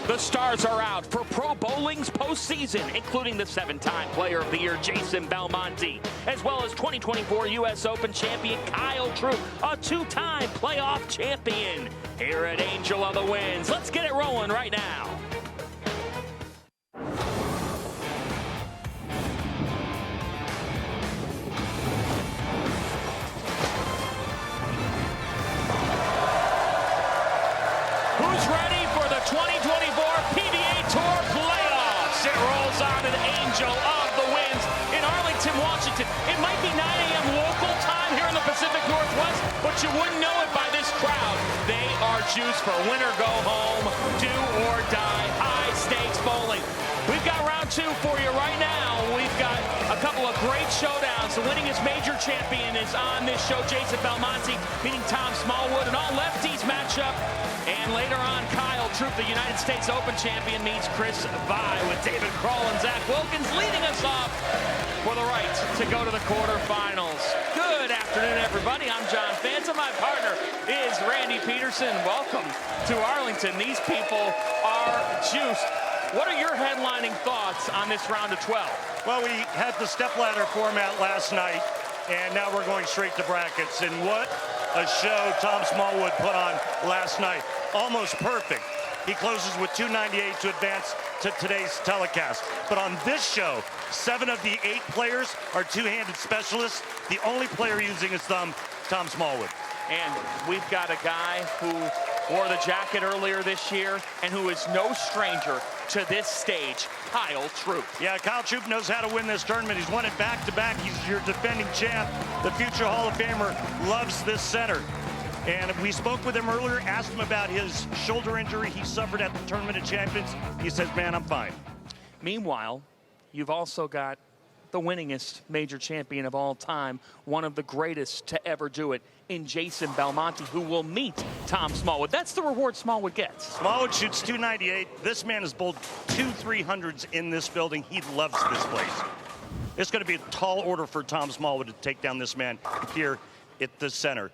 The stars are out for Pro Bowling's postseason, including the 7-time Player of the Year Jason Belmonte, as well as 2024 U.S. Open champion Kyle Troup, a 2-time playoff champion. Here at Angel of the Winds, let's get it rolling right now. Who's ready for the 2024 PBA Tour playoffs? It rolls on to the Angel of the Winds in Arlington, Washington. It might be 9 a.m. local time here in the Pacific Northwest, but you wouldn't know it by this crowd. They are juiced for win or go home, do or die, high stakes bowling. We've got round 2 for you right now. We've got a couple of great showdowns. The winningest major champion is on this show, Jason Belmonte, meeting Tom Smallwood, an all-lefties matchup. And later on, Kyle Troup, the United States Open champion, meets Chris Vi with David Kroll and Zach Wilkins leading us off for the right to go to the quarterfinals. Good afternoon, everybody. I'm John Svensson. My partner is Randy Peterson. Welcome to Arlington. These people are juiced. What are your headlining thoughts on this round of 12? Well, we had the stepladder format last night, and now we're going straight to brackets. And what a show Tom Smallwood put on last night. Almost perfect. He closes with 298 to advance to today's telecast. But on this show, 7 of the 8 players are two-handed specialists. The only player using his thumb, Tom Smallwood. And we've got a guy who wore the jacket earlier this year and who is no stranger to this stage, Kyle Troup. Yeah, Kyle Troup knows how to win this tournament. He's won it back-to-back. He's your defending champ. The future Hall of Famer loves this center. And we spoke with him earlier, asked him about his shoulder injury he suffered at the Tournament of Champions. He says, man, I'm fine. Meanwhile, you've also got the winningest major champion of all time, one of the greatest to ever do it, in Jason Belmonte, who will meet Tom Smallwood. That's the reward Smallwood gets. Smallwood shoots 298. This man has bowled 2 300s in this building. He loves this place. It's going to be a tall order for Tom Smallwood to take down this man here at the center.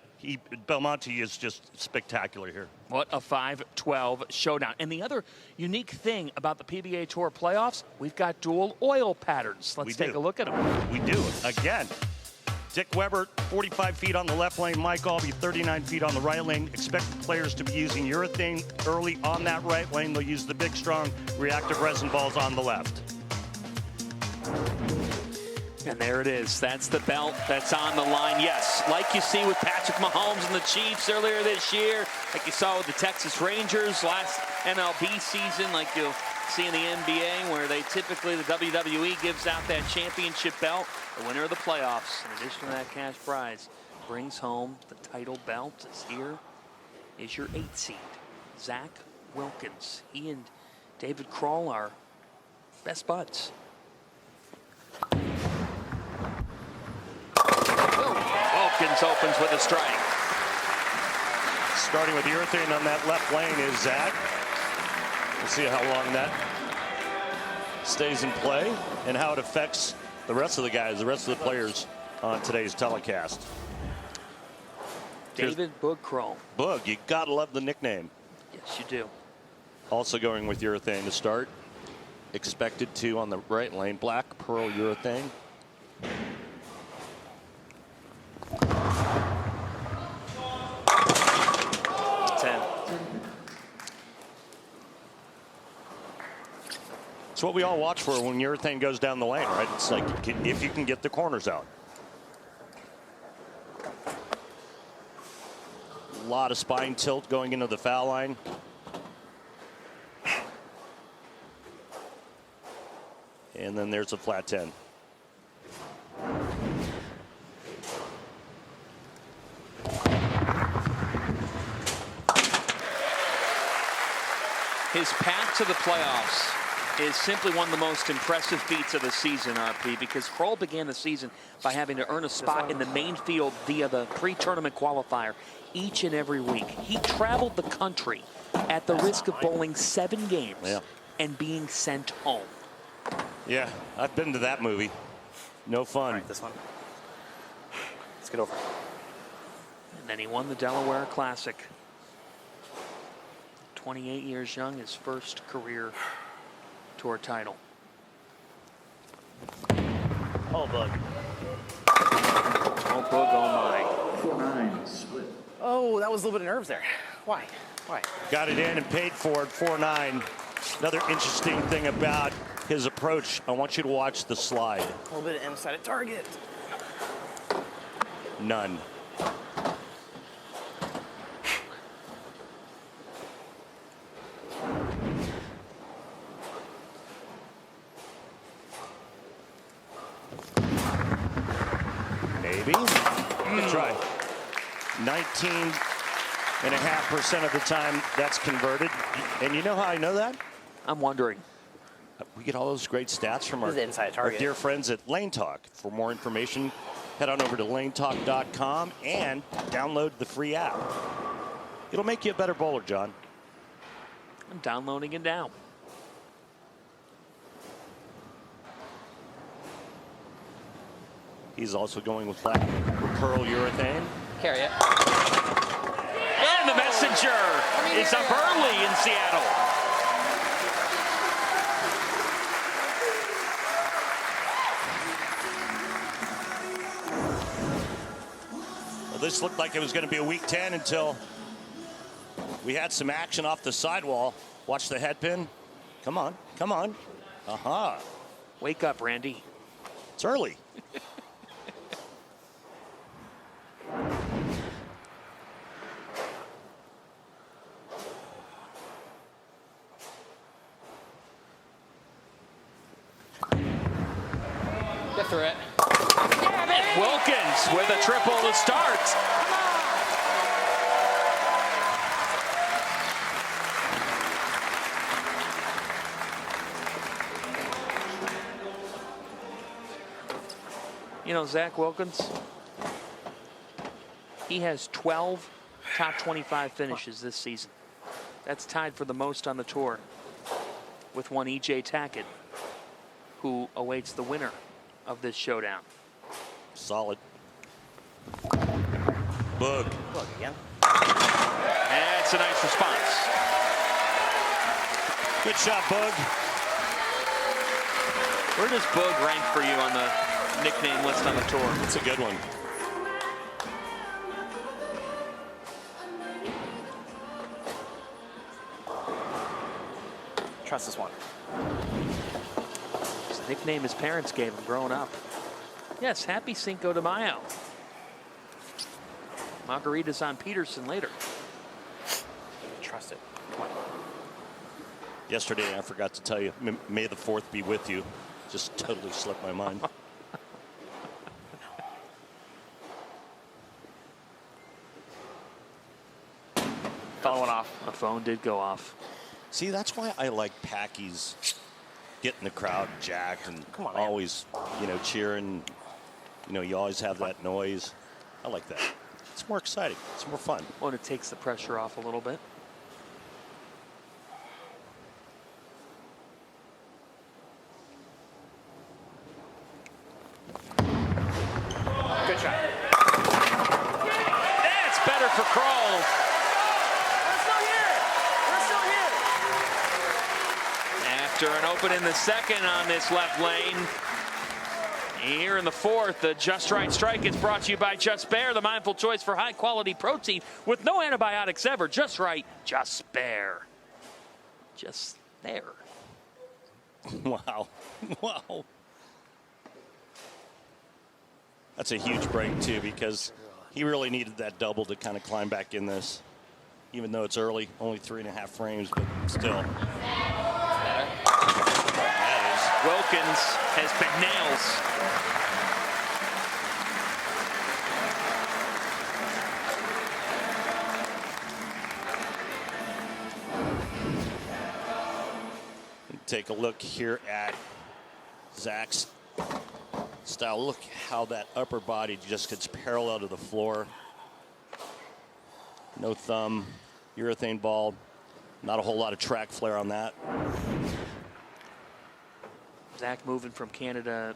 Belmonte is just spectacular here. What a 5-12 showdown. And the other unique thing about the PBA Tour playoffs, we've got dual oil patterns. Let's take a look at them. We do. Again, Dick Weber, 45 feet on the left lane. Mike Albee, 39 feet on the right lane. Expect the players to be using urethane early on that right lane. They'll use the big, strong, reactive resin balls on the left. And there it is. That's the belt that's on the line. Yes, like you see with Patrick Mahomes and the Chiefs earlier this year, like you saw with the Texas Rangers last MLB season, like you'll see in the NBA, where they typically, the WWE gives out that championship belt. The winner of the playoffs, in addition to that cash prize, brings home the title belt. As here is your 8th seed, Zach Wilkins. He and David Kroll are best buds. Wilkins opens with a strike. Starting with urethane on that left lane is Zach. We'll see how long that stays in play and how it affects the rest of the guys, the rest of the players on today's telecast. David Boog Kroll. Boog, you gotta love the nickname. Yes, you do. Also going with urethane to start. Expected to on the right lane, black pearl urethane. It's what we all watch for when urethane goes down the lane, right? It's like if you can get the corners out. A lot of spine tilt going into the foul line. And then there's a flat 10. His path to the playoffs is simply one of the most impressive feats of the season, RP, because Kroll began the season by having to earn a spot in the main field via the pre-tournament qualifier each and every week. He traveled the country at the risk of bowling 7 games and being sent home. Yeah, I've been to that movie. No fun. All right, this one. Let's get over. And then he won the Delaware Classic. 28 years young, his first career tour title. Oh, Boog. Oh, Boog, oh my. 4-9 split. Oh, that was a little bit of nerves there. Why? Got it in and paid for it, 4-9. Another interesting thing about his approach, I want you to watch the slide. A little bit of inside of target. None. Maybe. Good try. 19.5% of the time that's converted. And you know how I know that? I'm wondering. We get all those great stats from our inside target. dear friends at Lane Talk. For more information, head on over to lanetalk.com and download the free app. It'll make you a better bowler, John. I'm downloading it now. He's also going with black Krol urethane. Carry it. And the messenger is up early in Seattle. Well, this looked like it was going to be a week 10 until we had some action off the sidewall. Watch the head pin. Come on, come on. Aha. Wake up, Randy. It's early. Get through it. Wilkins with a triple to start. You know, Zach Wilkins, he has 12 top 25 finishes this season. That's tied for the most on the tour with one E.J. Tackett, who awaits the winner of this showdown. Solid. Boog. Boog again. That's a nice response. Good shot, Boog. Where does Boog rank for you on the nickname list on the tour? It's a good one. Trust this one. It's the nickname his parents gave him growing up. Yes, happy Cinco de Mayo. Margaritas on Peterson later. Trust it. Come on. Yesterday, I forgot to tell you, may the 4th be with you. Just totally slipped my mind. Phone went off. A phone did go off. See, that's why I like Packies getting the crowd jacked and Come on, man. always, you know, cheering. You know, you always have that noise. I like that. It's more exciting. It's more fun. Well, it takes the pressure off a little bit. Good shot. That's better for Kroll. We're still here. We're still here. After an open in the second on this left lane. Here in the 4th, the Just Right Strike is brought to you by Jesper, the mindful choice for high-quality protein with no antibiotics ever. Just Right, Jesper. Just there. Wow. Wow. That's a huge break, too, because he really needed that double to kind of climb back in this. Even though it's early, only 3.5 frames, but still. Wilkins has big nails. Take a look here at Zach's style. Look how that upper body just gets parallel to the floor. No thumb, urethane ball. Not a whole lot of track flare on that. Zach moving from Canada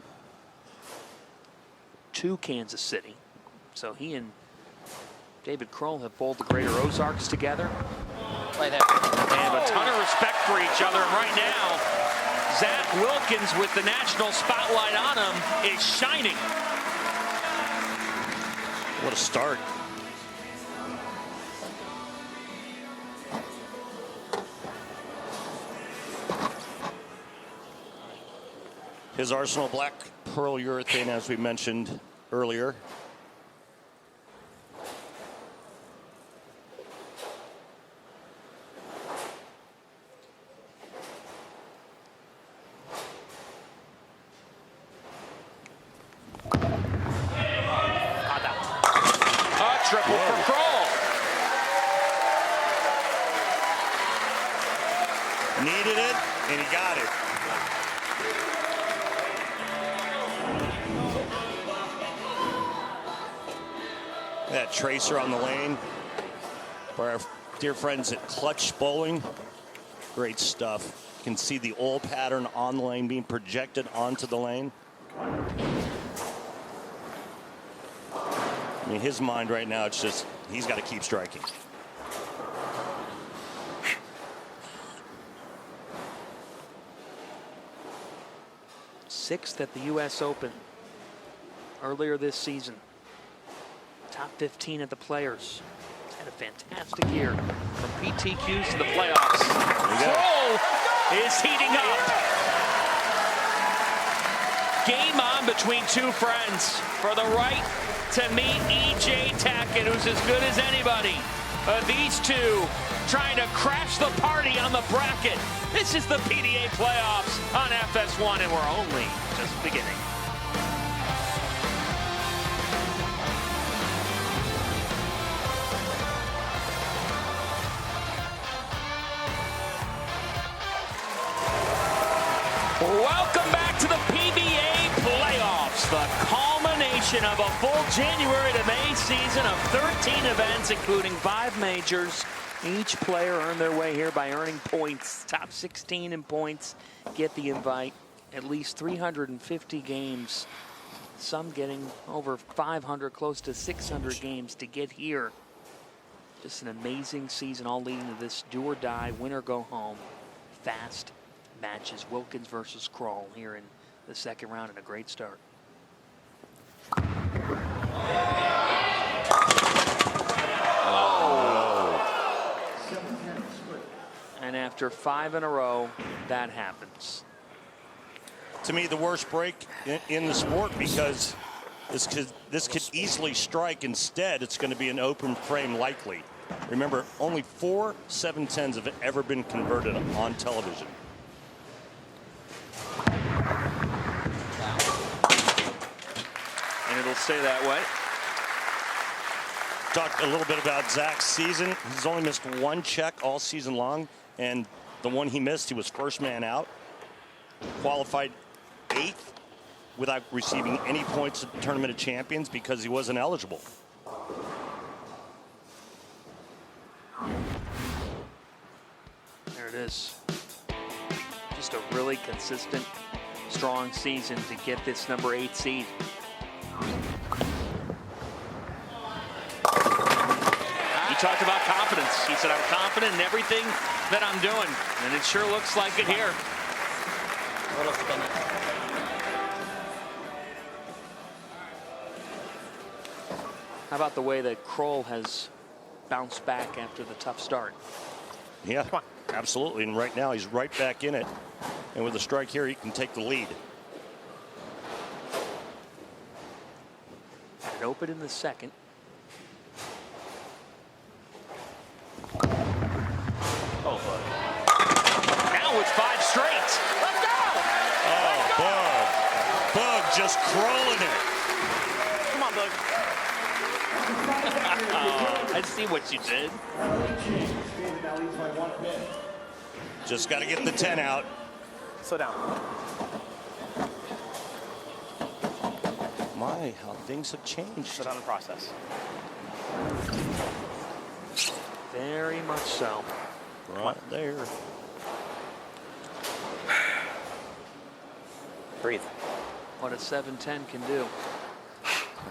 to Kansas City. So he and David Kroll have bowled the Greater Ozarks together. Play there. They have a ton of respect for each other. And right now, Zach Wilkins, with the national spotlight on him, is shining. What a start. His Arsenal black pearl urethane, as we mentioned earlier. Triple for Kroll. Needed it, and he got it. That tracer on the lane for our dear friends at Clutch Bowling. Great stuff. You can see the oil pattern on the lane being projected onto the lane. I mean, his mind right now, it's just, he's got to keep striking. Sixth at the U.S. Open earlier this season. Top 15 at the Players. Had a fantastic year from PTQs to the playoffs. Kroll is heating up. Game on between two friends for the right to meet E.J. Tackett, who's as good as anybody. These two trying to crash the party on the bracket. This is the PBA playoffs on FS1, and we're only just beginning. Welcome back to the PBA playoffs, the culmination of a full January to May season of 13 events, including 5 majors. Each player earned their way here by earning points. Top 16 in points get the invite. At least 350 games, some getting over 500, close to 600 games to get here. Just an amazing season, all leading to this do or die, win or go home. Fast matches, Wilkins versus Kroll here in the second round, and a great start. And after 5 in a row, that happens. To me, the worst break in the sport, because this could easily strike. Instead, it's going to be an open frame likely. Remember, only 4 7-10s have ever been converted on television. And it'll stay that way. Talked a little bit about Zach's season. He's only missed 1 check all season long, and the one he missed, he was first man out. Qualified 8th without receiving any points at the Tournament of Champions because he wasn't eligible. There it is. Just a really consistent, strong season to get this number 8 seed. He talked about confidence. He said, I'm confident in everything that I'm doing. And it sure looks like it here. A little spin. How about the way that Kroll has bounced back after the tough start? Yeah, absolutely. And right now he's right back in it. And with a strike here, he can take the lead. Had it open in the second. Now it's 5 straight. Let's go! Oh, Boog just crawling it. Come on, Boog. I see what you did. Just got to get the 10 out. Slow down. My, how things have changed. Slow down the process. Very much so. Right there. Breathe. What a 7-10 can do.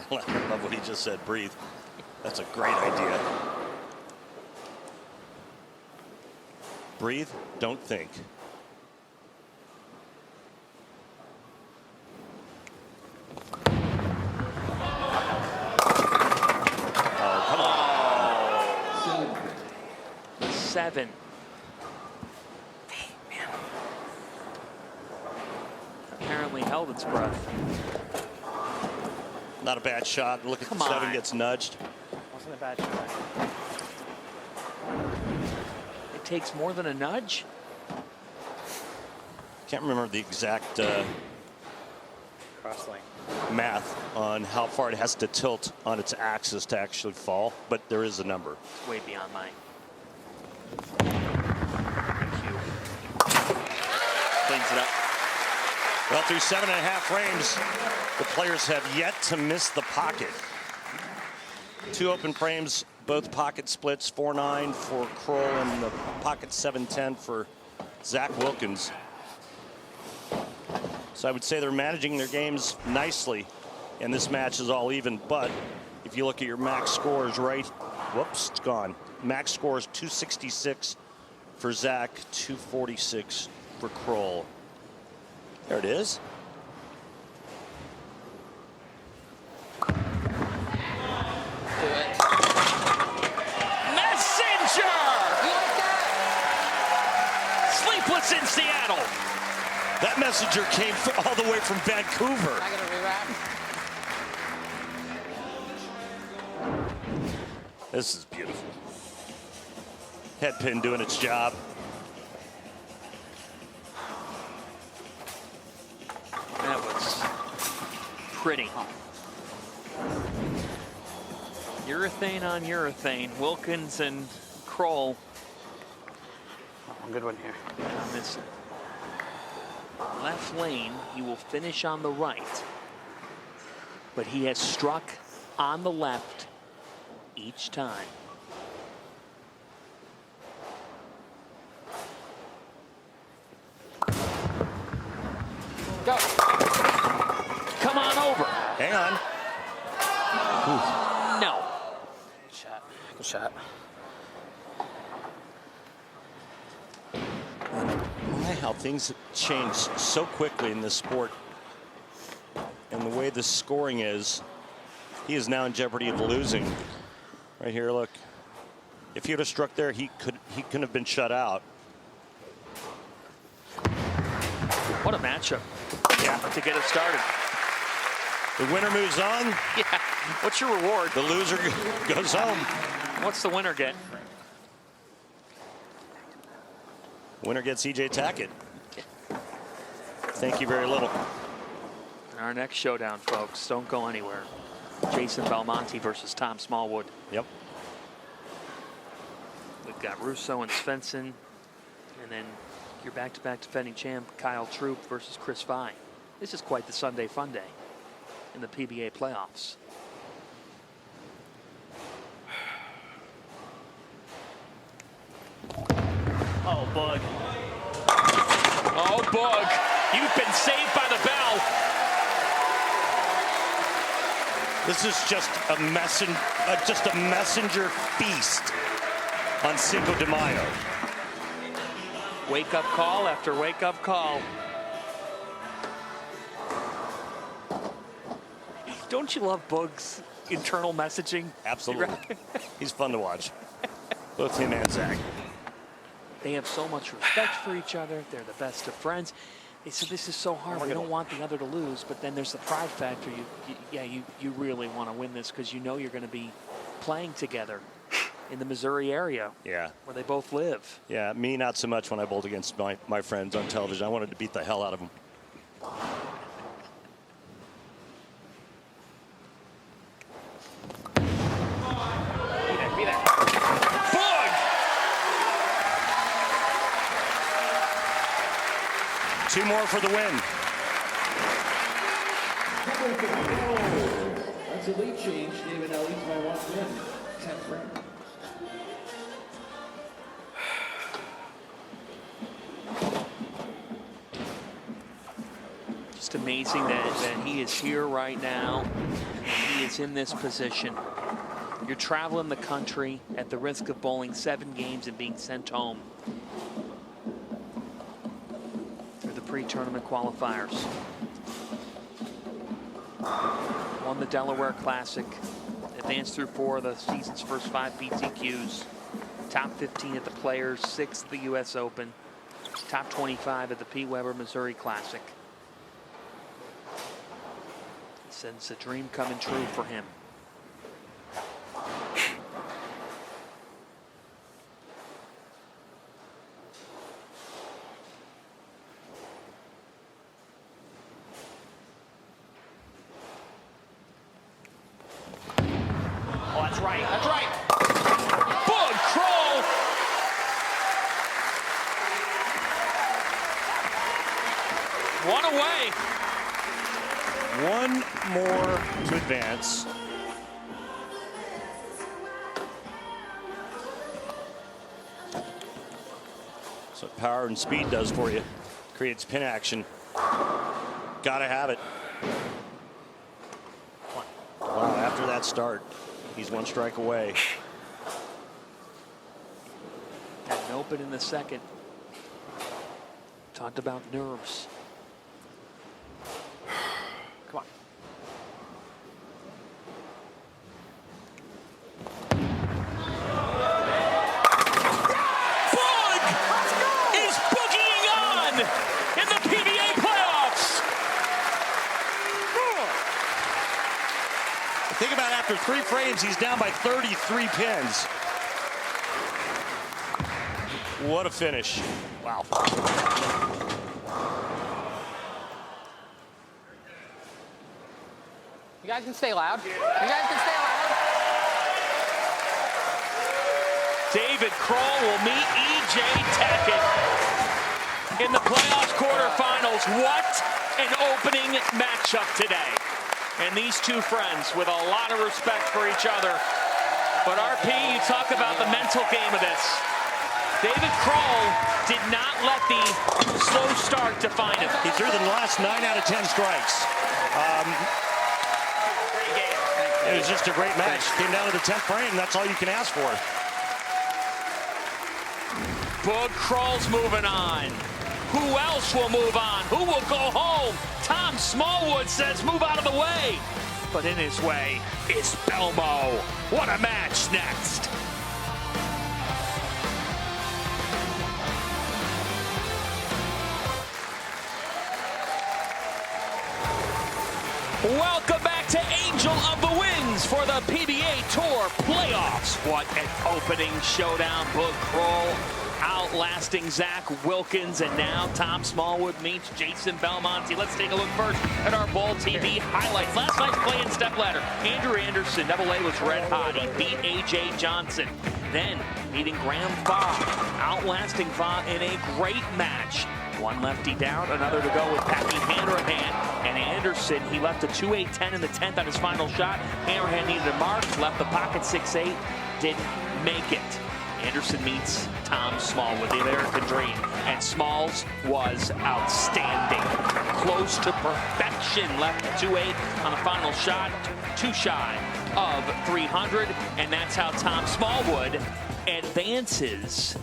I love what he just said. Breathe. That's a great idea. Breathe, don't think. Oh, come on. 7. Apparently held its breath. Not a bad shot. Look at the 7 gets nudged. Wasn't a bad shot. It takes more than a nudge? Can't remember the exact Crosslink. math on how far it has to tilt on its axis to actually fall, but there is a number. It's way beyond my IQ. Cleans it up. Well, through 7.5 frames, the players have yet to miss the pocket. 2 open frames, both pocket splits, 4-9 for Kroll and the pocket 7-10 for Zach Wilkins. So I would say they're managing their games nicely, and this match is all even. But if you look at your max scores, right, whoops, it's gone. Max scores 266 for Zach, 246 for Kroll. There it is. Messenger! Sleepless in Seattle. That messenger came all the way from Vancouver. I gotta rewrap. This is beautiful. Head pin doing its job. That was pretty. Urethane on urethane. Wilkins and Kroll. Oh, good one here. On this left lane, he will finish on the right. But he has struck on the left each time. Go. Come on over. Hang on. No. Good shot. Good shot. My, how things change so quickly in this sport. And the way the scoring is, he is now in jeopardy of losing. Right here, look. If he would have struck there, he couldn't have been shut out. What a matchup. Yeah. To get it started. The winner moves on. Yeah. What's your reward? The loser goes home. What's the winner get? Winner gets EJ Tackett. Thank you very little. In our next showdown, folks, don't go anywhere. Jason Belmonte versus Tom Smallwood. Yep. We've got Russo and Svensson, and then your back-to-back defending champ Kyle Troup versus Chris Fye. This is quite the Sunday fun day in the PBA playoffs. Oh, Boog. Oh, Boog, you've been saved by the bell. This is just a messenger feast on Cinco de Mayo. Wake-up call after wake-up call. Don't you love Boog's internal messaging? Absolutely. He's fun to watch. Both him and Zach. They have so much respect for each other. They're the best of friends. They said this is so hard. We don't want the other to lose, but then there's the pride factor. You really want to win this because you know you're going to be playing together in the Missouri area. Yeah. Where they both live. Yeah, me not so much when I bowled against my friends on television. I wanted to beat the hell out of them. Be there. Boog! Two more for the win. That's a lead change. David now leads by 1 win. 10 frame. Just amazing that he is here right now. He is in this position. You're traveling the country at the risk of bowling 7 games and being sent home. tournament qualifiers. Won the Delaware Classic. Advanced through 4 of the season's first 5 PTQs. Top 15 at the Players, 6th at the U.S. Open. Top 25 at the P. Weber Missouri Classic. He said it's a dream coming true for him. Oh, that's right. That's right. Boog, Kroll. One away. One more to advance. That's what power and speed does for you. Creates pin action. Gotta have it. Wow, after that start, he's 1 strike away. Had an open in the second. Talked about nerves. Come on. Boog is boogieing on in the PBA playoffs. Think about after 3 frames, he's down by 33 pins. What a finish. Wow. You guys can stay loud. You guys can stay loud. David Kroll will meet E.J. Tackett in the playoffs quarterfinals. What an opening matchup today. And these two friends with a lot of respect for each other. But RP, you talk about the mental game of this. David Kroll did not let the slow start define him. He threw the last 9 out of 10 strikes. It was just a great match. Came down to the 10th frame. That's all you can ask for. Boog, Kroll's moving on. Who else will move on? Who will go home? Tom Smallwood says move out of the way. But in his way is Belmo. What a match next. Welcome back to Angel of the Winds for the PBA Tour Playoffs. What an opening showdown. Boog, Kroll outlasting Zach Wilkins, and now Tom Smallwood meets Jason Belmonte. Let's take a look first at our Bowl TV highlights. Last night's play in stepladder. Andrew Anderson, AA was red hot. He beat A.J. Johnson. Then beating Graham Fa, outlasting Fa in a great match. One lefty down, another to go with Packy Hanrahan. And Anderson, he left a 2-8-10 in the 10th on his final shot. Hanrahan needed a mark, left the pocket 6-8, didn't make it. Anderson meets Tom Smallwood, the American Dream. And Smalls was outstanding. Close to perfection, left 2-8 on the final shot, 2 shy of 300. And that's how Tom Smallwood advances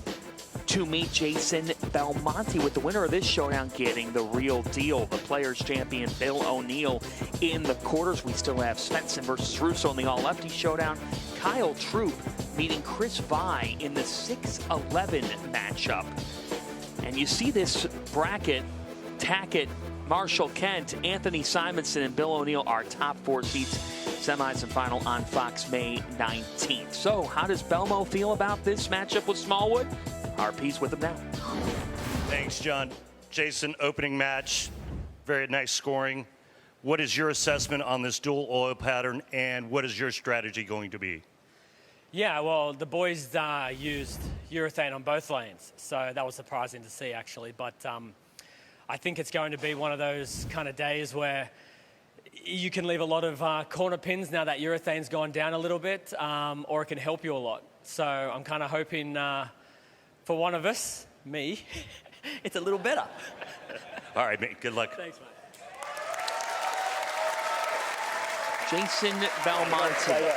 to meet Jason Belmonte, with the winner of this showdown getting the real deal. The Players champion Bill O'Neill in the quarters. We still have Svensson versus Russo in the all-lefty showdown. Kyle Troup meeting Chris Vi in the 6-11 matchup. And you see this bracket, Tackett, Marshall Kent, Anthony Simonson, and Bill O'Neill are top 4 seeds. Semis and final on Fox May 19th. So how does Belmo feel about this matchup with Smallwood? RP's with him now. Thanks, John. Jason, opening match, very nice scoring. What is your assessment on this dual oil pattern, and what is your strategy going to be? Yeah, well, the boys used urethane on both lanes, so that was surprising to see, actually. But I think it's going to be one of those kind of days where you can leave a lot of corner pins now that urethane's gone down a little bit, or it can help you a lot. So I'm kind of hoping for one of us, me, it's a little better. All right, mate, good luck. Thanks, mate. Jason Belmonte.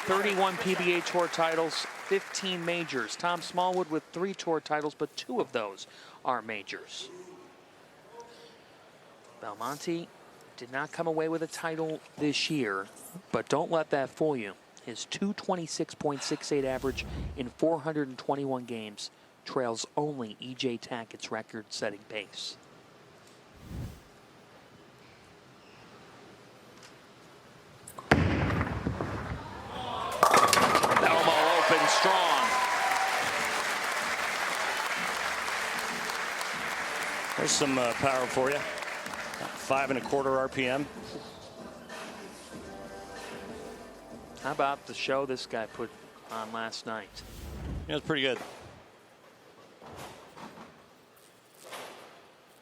31 PBA Tour titles, 15 majors. Tom Smallwood with 3 tour titles, but 2 of those are majors. Belmonte did not come away with a title this year, but don't let that fool you. His 226.68 average in 421 games trails only E.J. Tackett's record-setting pace. Belmo open strong. There's some power for you. 5 1/4 RPM. How about the show this guy put on last night? Yeah, it was pretty good.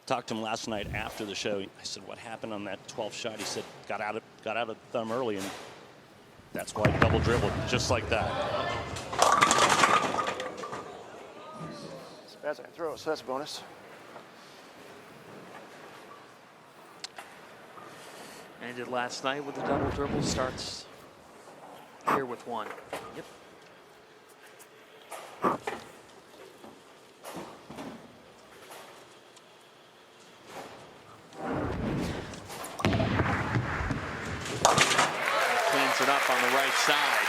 Talked to him last night after the show. I said, "What happened on that 12th shot?" He said, "Got out of thumb early, and that's why he double dribbled just like that." As fast as I can throw, so that's a bonus. Ended last night with a double dribble. Starts here with 1. Yep. Cleans it up on the right side.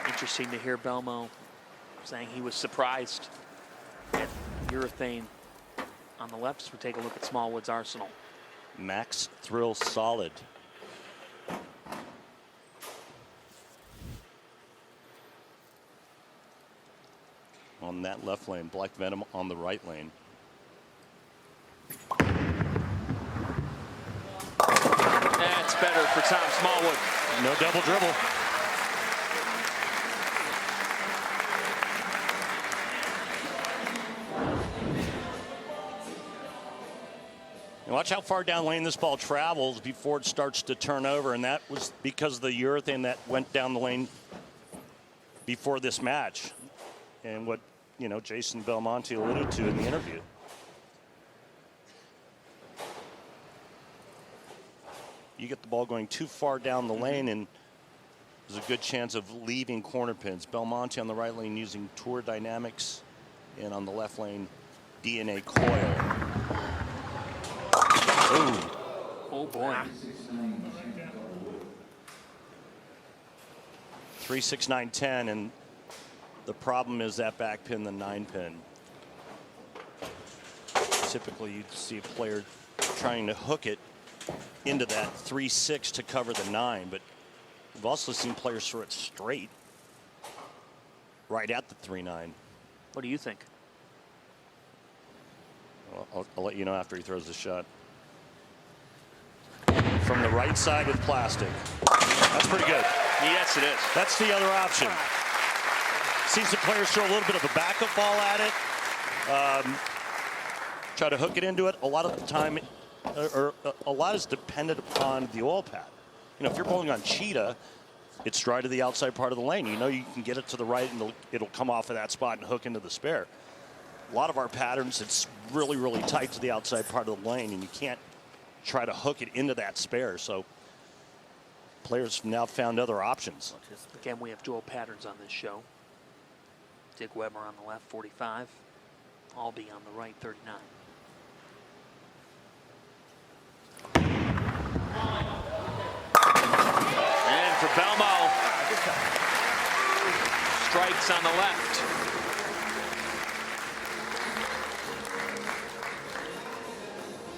Interesting to hear Belmo saying he was surprised at urethane on the left. So we take a look at Smallwood's arsenal. Max Thrill Solid. On that left lane, Black Venom on the right lane. That's better for Tom Smallwood. No double dribble. And watch how far down lane this ball travels before it starts to turn over, and that was because of the urethane that went down the lane before this match, and what Jason Belmonte alluded to in the interview. You get the ball going too far down the lane, and there's a good chance of leaving corner pins. Belmonte on the right lane using Tour Dynamics, and on the left lane, DNA Coil. Ooh. Oh boy. 3, 6, 9, 10, and the problem is that back pin, the 9 pin. Typically, you'd see a player trying to hook it into that 3, 6 to cover the 9, but we've also seen players throw it straight right at the 3, 9. What do you think? Well, I'll let you know after he throws the shot. From the right side with plastic. That's pretty good. Yes, it is. That's the other option. See some players throw a little bit of a backup ball at it. Try to hook it into it. A lot of the time, or a lot is dependent upon the oil pad. If you're bowling on Cheetah, it's dry to the outside part of the lane. You can get it to the right, and it'll come off of that spot and hook into the spare. A lot of our patterns, it's really, really tight to the outside part of the lane, and you can't try to hook it into that spare. So players have now found other options. Again, we have dual patterns on this show. Dick Weber on the left, 45. Albee on the right, 39. And for Belmo, strikes on the left.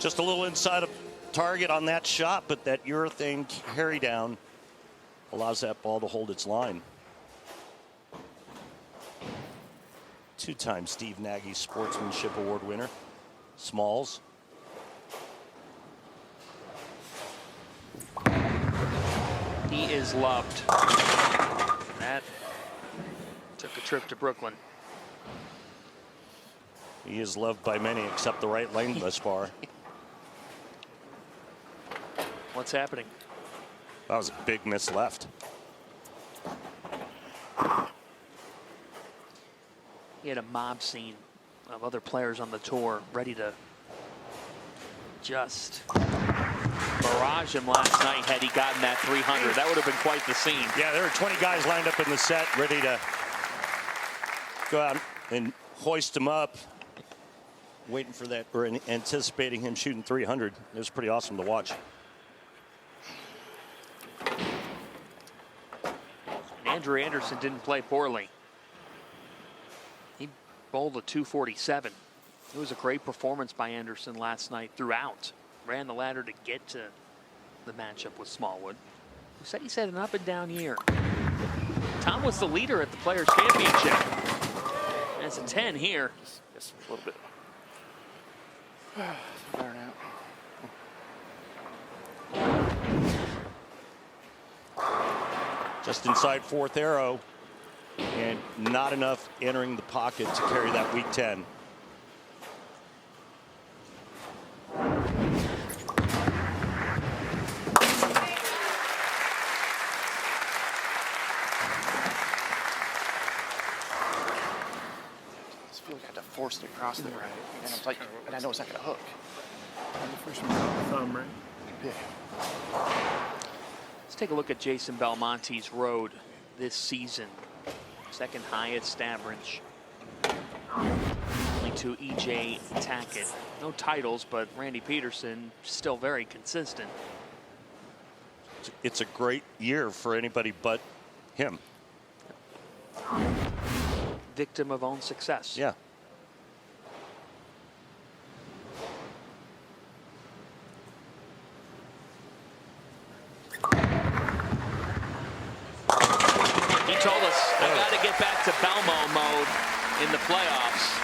Just a little inside of target on that shot, but that urethane carry down allows that ball to hold its line. 2-time Steve Nagy Sportsmanship Award winner, Smalls. He is loved. That took a trip to Brooklyn. He is loved by many except the right lane thus far. What's happening? That was a big miss left. He had a mob scene of other players on the tour ready to just barraged him last night had he gotten that 300. That would have been quite the scene. Yeah, there were 20 guys lined up in the set ready to go out and hoist him up, waiting for that, or anticipating him shooting 300. It was pretty awesome to watch. Andrew Anderson didn't play poorly. He bowled a 247. It was a great performance by Anderson last night throughout. Ran the ladder to get to the matchup with Smallwood, who said he's had an up and down year. Tom was the leader at the Players' Championship. And it's a 10 here. Just a little bit. Better now. Just inside fourth arrow, and not enough entering the pocket to carry that weak 10. I feel like I had to force it across there, right? And I'm like, and I know it's not gonna hook. The first one's on the thumb, right? Yeah. Let's take a look at Jason Belmonte's road this season. Second highest average. Only to E.J. Tackett. No titles, but Randy Peterson still very consistent. It's a great year for anybody but him. Victim of own success. Yeah. He told us, I got to get back to Belmo mode in the playoffs.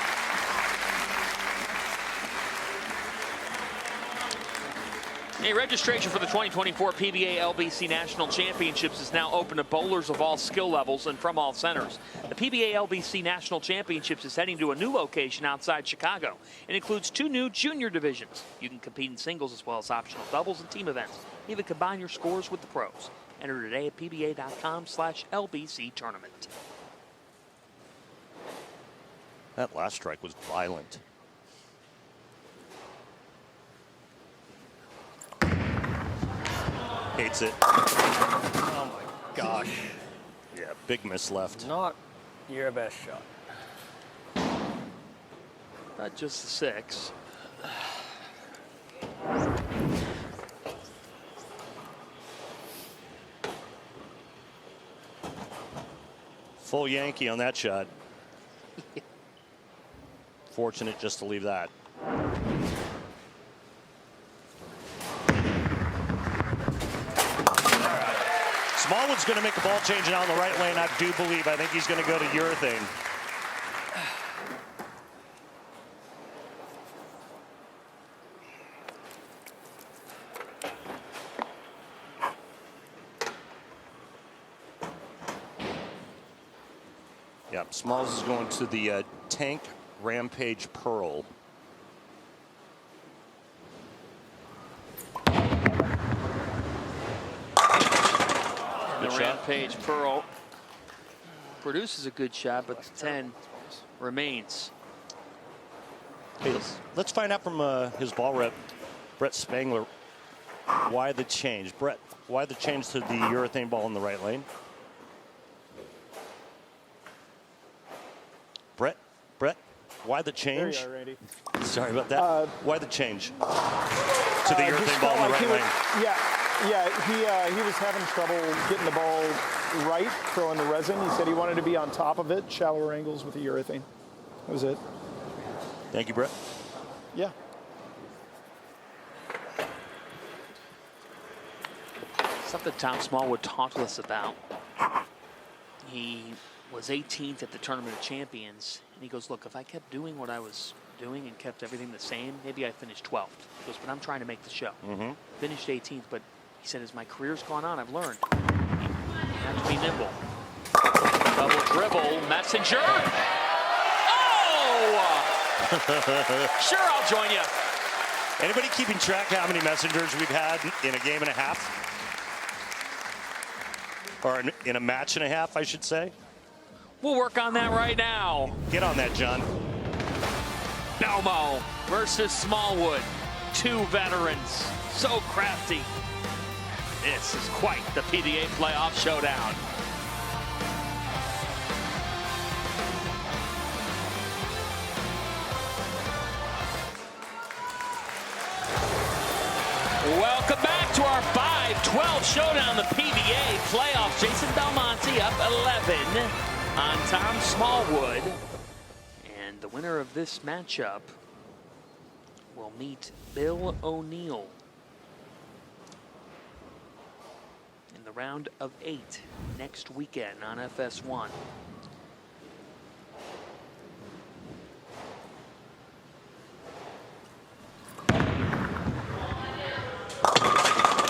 A registration for the 2024 PBA LBC National Championships is now open to bowlers of all skill levels and from all centers. The PBA LBC National Championships is heading to a new location outside Chicago. It includes 2 new junior divisions. You can compete in singles as well as optional doubles and team events. Even combine your scores with the pros. Enter today at pba.com/LBC tournament. That last strike was violent. Hates it. Oh my gosh. Yeah, big miss left. Not your best shot. Not just the 6. Full Yankee on that shot. Fortunate just to leave that. Smallwood's going to make a ball change now in the right lane, I do believe. I think he's going to go to urethane. Yeah, Smalls is going to the Tank Rampage Pearl. The Rampage Pearl produces a good shot, but the 10 remains. Hey, let's find out from his ball rep, Brett Spangler, why the change. Brett, why the change to the urethane ball in the right lane? Brett, why the change? There you are, Randy. Sorry about that. Why the change to the urethane ball in the right lane? He was having trouble getting the ball right, throwing the resin. He said he wanted to be on top of it, shallower angles with the urethane. That was it. Thank you, Brett. Yeah. Something Tom Smallwood talked to us about. He was 18th at the Tournament of Champions, and he goes, look, if I kept doing what I was doing and kept everything the same, maybe I finished 12th. He goes, but I'm trying to make the show. Finished 18th, but he said, as my career's gone on, I've learned. You have to be nimble. Double dribble, Messenger. Oh! Sure, I'll join you. Anybody keeping track how many messengers we've had in a game and a half? Or in a match and a half, I should say? We'll work on that right now. Get on that, John. Belmo versus Smallwood. 2 veterans. so crafty. This is quite the PBA playoff showdown. Welcome back to our 5-12 showdown, the PBA playoffs. Jason Belmonte up 11 on Tom Smallwood. And the winner of this matchup will meet Bill O'Neill in the round of 8 next weekend on FS1.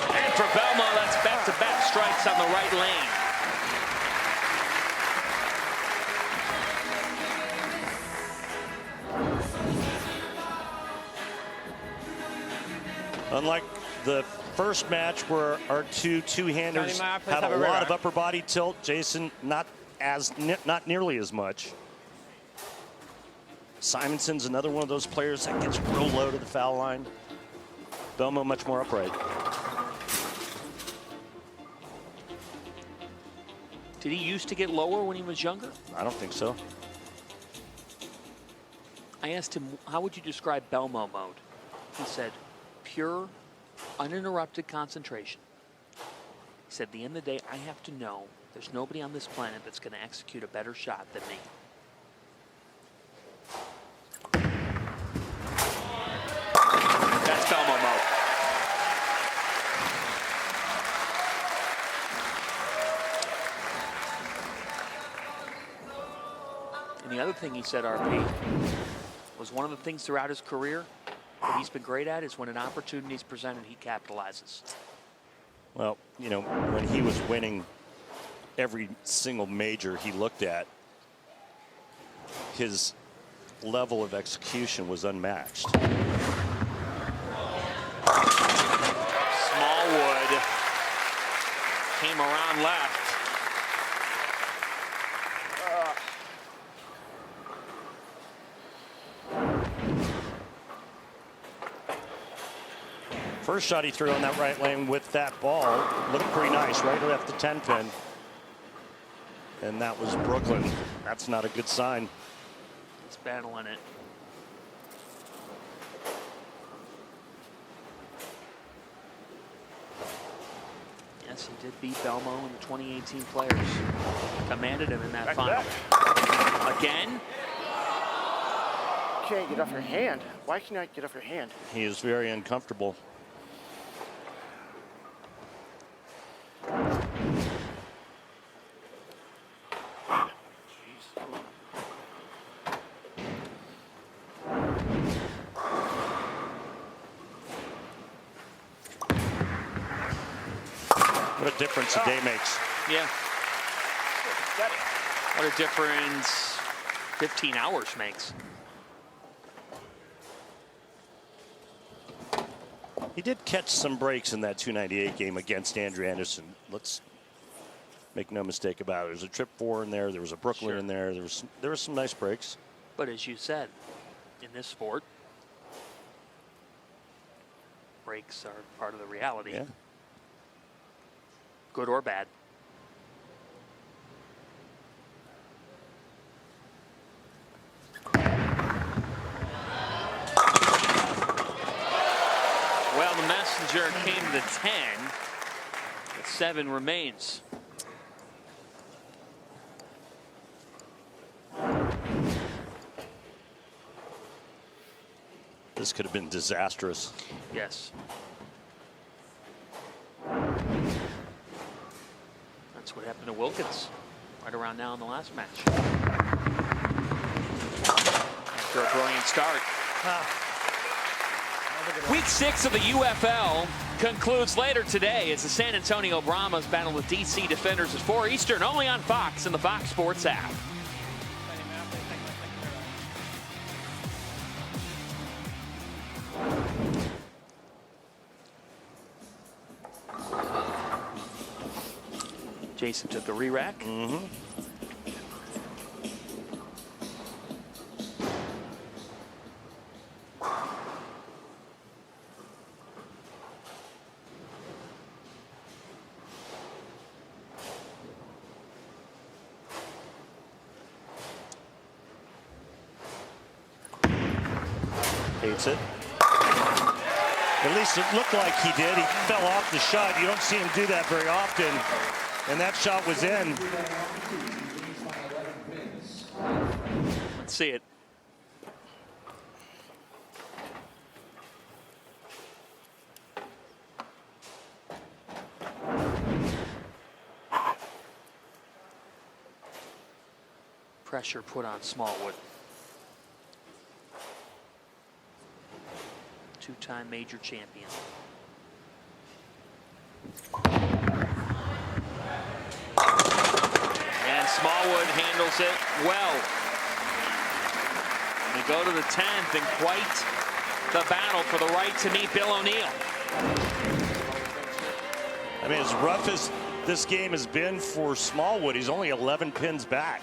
And for Belmo, that's back-to-back strikes on the right lane. Unlike the first match where our two-handers had a lot of upper body tilt, Jason not nearly as much. Simonson's another one of those players that gets real low to the foul line. Belmo much more upright. Did he used to get lower when he was younger? I don't think so. I asked him, how would you describe Belmo mode? He said, pure, uninterrupted concentration. He said, at the end of the day, I have to know there's nobody on this planet that's going to execute a better shot than me. That's Belmo mode. And the other thing he said, RP, was one of the things throughout his career that he's been great at is when an opportunity is presented, he capitalizes. Well, you know, when he was winning every single major he looked at, his level of execution was unmatched. Smallwood came around left. First shot he threw on that right lane with that ball looked pretty nice, right left the 10 pin. And that was Brooklyn. That's not a good sign. He's battling it. Yes, he did beat Belmo in the 2018 Players. Commanded him in that final. Again? Can't get off your hand. Why can you not get off your hand? He is very uncomfortable. What a difference a day makes. Yeah. What a difference 15 hours makes. He did catch some breaks in that 298 game against Andrew Anderson. Let's make no mistake about it. There's a trip 4 in there. There was a Brooklyn in there. There was some nice breaks. But as you said, in this sport, breaks are part of the reality. Yeah. Good or bad. Well, the messenger came to 10. But 7 remains. This could have been disastrous. Yes. That's what happened to Wilkins right around now in the last match. After a brilliant start. Week 6 of the UFL concludes later today as the San Antonio Brahmas battle with DC Defenders at 4 Eastern, only on Fox and the Fox Sports app. Jason took the re-rack. Hates it. At least it looked like he did. He fell off the shot. You don't see him do that very often. And that shot was in. Let's see it. Pressure put on Smallwood. Two-time major champion. And Smallwood handles it well. And we go to the 10th, and quite the battle for the right to meet Bill O'Neill. I mean, as rough as this game has been for Smallwood, he's only 11 pins back.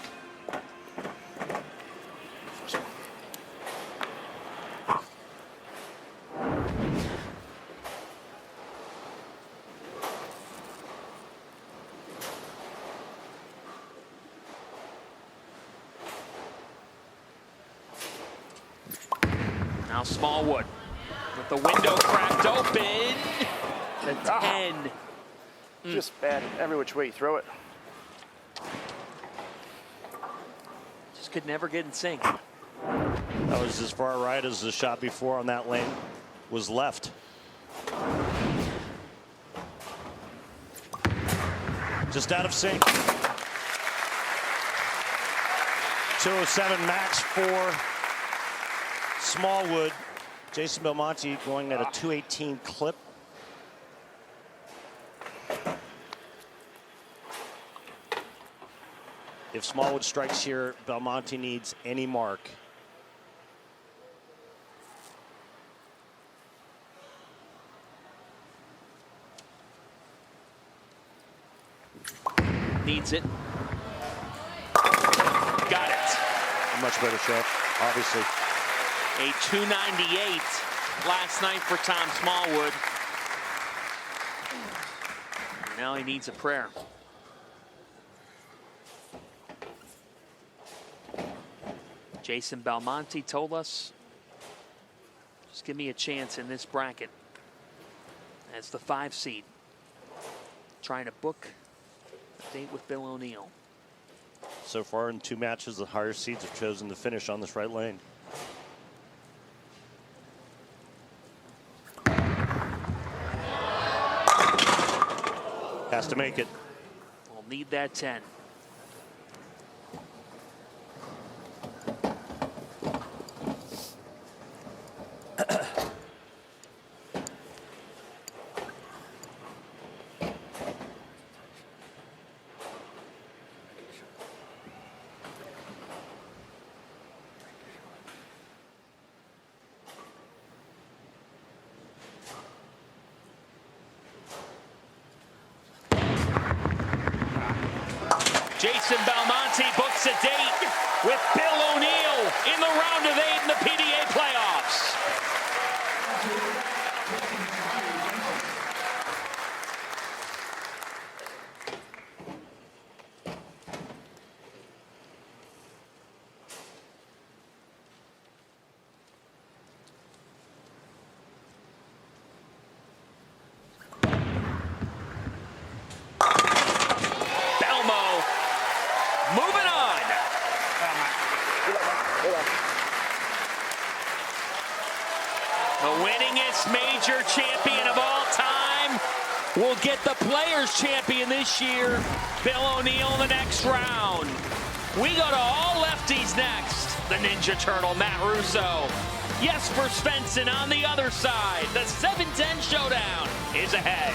Now Smallwood with the window cracked open. The 10. Just bad every which way you throw it. Just could never get in sync. That was as far right as the shot before on that lane was left. Just out of sync. 207 max for Smallwood. Jason Belmonte going at a 218 clip. If Smallwood strikes here, Belmonte needs any mark. Needs it. Got it. A much better shot, obviously. A 298 last night for Tom Smallwood. Now he needs a prayer. Jason Belmonte told us, just give me a chance in this bracket as the 5 seed. Trying to book a date with Bill O'Neill. So far in 2 matches, the higher seeds have chosen to finish on this right lane. Has to make it. We'll need that 10. Jason Belmonte books a date with Bill O'Neill in the round of 8 in the PBA playoffs. Moving on. The winningest major champion of all time will get the Players' Champion this year, Bill O'Neill, in the next round. We go to all lefties next. The Ninja Turtle, Matt Russo. Jesper Svensson on the other side. The 7-10 showdown is ahead.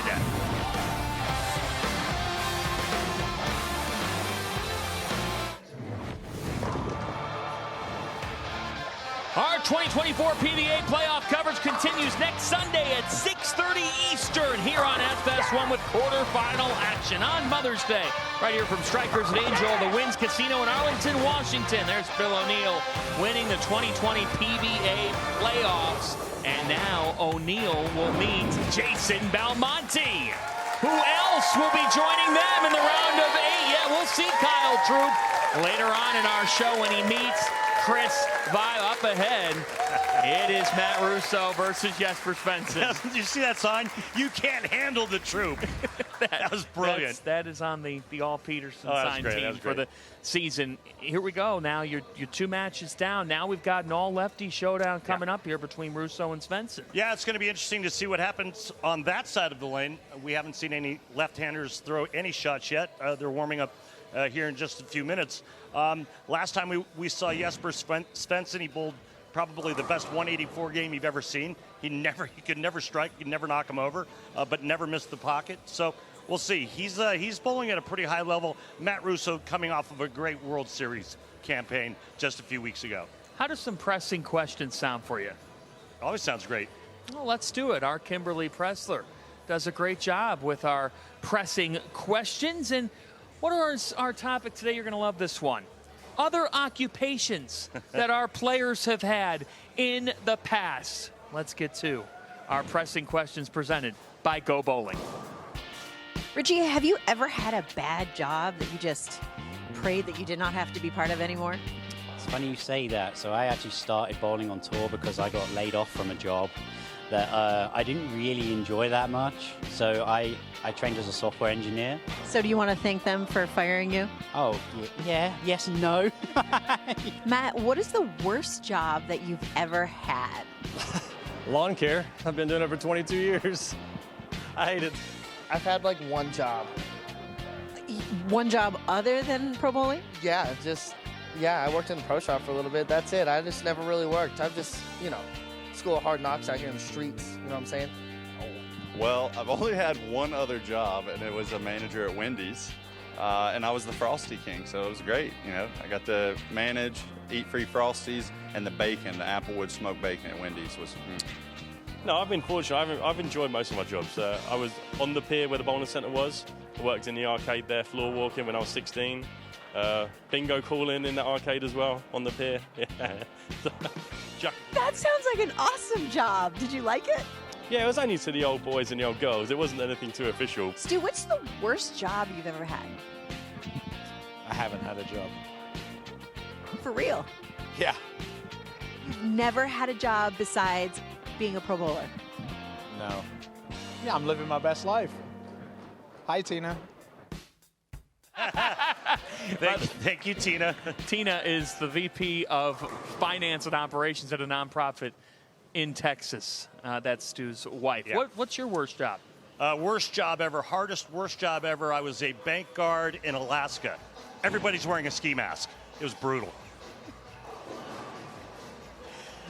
Our 2024 PBA playoff coverage continues next Sunday at 6:30 Eastern here on FS1 with quarterfinal action on Mother's Day. Right here from Strikerz at Angel, the Winds Casino in Arlington, Washington. There's Bill O'Neill winning the 2020 PBA playoffs. And now O'Neill will meet Jason Belmonte. Who else will be joining them in the round of 8? Yeah, we'll see Kyle Troup later on in our show when he meets Chris Vile up ahead. It is Matt Russo versus Jesper Svensson. Did you see that sign? You can't handle the Troup. That was brilliant. That is on the All Peterson sign great. team for the season. Here we go. Now you're 2 matches down. Now we've got an all-lefty showdown coming up here between Russo and Svensson. Yeah, it's going to be interesting to see what happens on that side of the lane. We haven't seen any left-handers throw any shots yet. They're warming up here in just a few minutes. Last time we saw Jesper Svensson, he bowled probably the best 184 game you've ever seen. He could never strike, he could never knock him over, but never missed the pocket. So we'll see. He's bowling at a pretty high level. Matt Russo coming off of a great World Series campaign just a few weeks ago. How does some pressing questions sound for you? Always sounds great. Well, let's do it. Our Kimberly Pressler does a great job with our pressing questions. And what are our topic today? You're going to love this one. Other occupations that our players have had in the past. Let's get to our pressing questions presented by Go Bowling. Richie, have you ever had a bad job that you just prayed that you did not have to be part of anymore? It's funny you say that. So I actually started bowling on tour because I got laid off from a job that I didn't really enjoy that much. So I trained as a software engineer. So do you want to thank them for firing you? Oh, yeah, yes and no. Matt, what is the worst job that you've ever had? Lawn care. I've been doing it for 22 years. I hate it. I've had like one job. One job other than pro bowling? Yeah, I worked in the pro shop for a little bit. That's it. I just never really worked. I've just, school of hard knocks out here in the streets. You know what I'm saying? Well, I've only had one other job, and it was a manager at Wendy's. And I was the Frosty King, so it was great. I got to manage, eat free Frosties, and the bacon, the Applewood smoked bacon at Wendy's was. No, I've been fortunate. I've enjoyed most of my jobs. I was on the pier where the bowling centre was. I worked in the arcade there, floor walking when I was 16. Bingo calling in the arcade as well, on the pier. Yeah. That sounds like an awesome job. Did you like it? Yeah, it was only to the old boys and the old girls. It wasn't anything too official. Stu, what's the worst job you've ever had? I haven't had a job. For real? Yeah. You've never had a job besides being a pro bowler? No. Yeah, I'm living my best life. Hi, Tina. Thank you, Tina. Tina is the VP of Finance and Operations at a nonprofit in Texas. That's Stu's wife. Yeah. What's your worst job? Worst job ever, worst job ever. I was a bank guard in Alaska. Everybody's wearing a ski mask. It was brutal.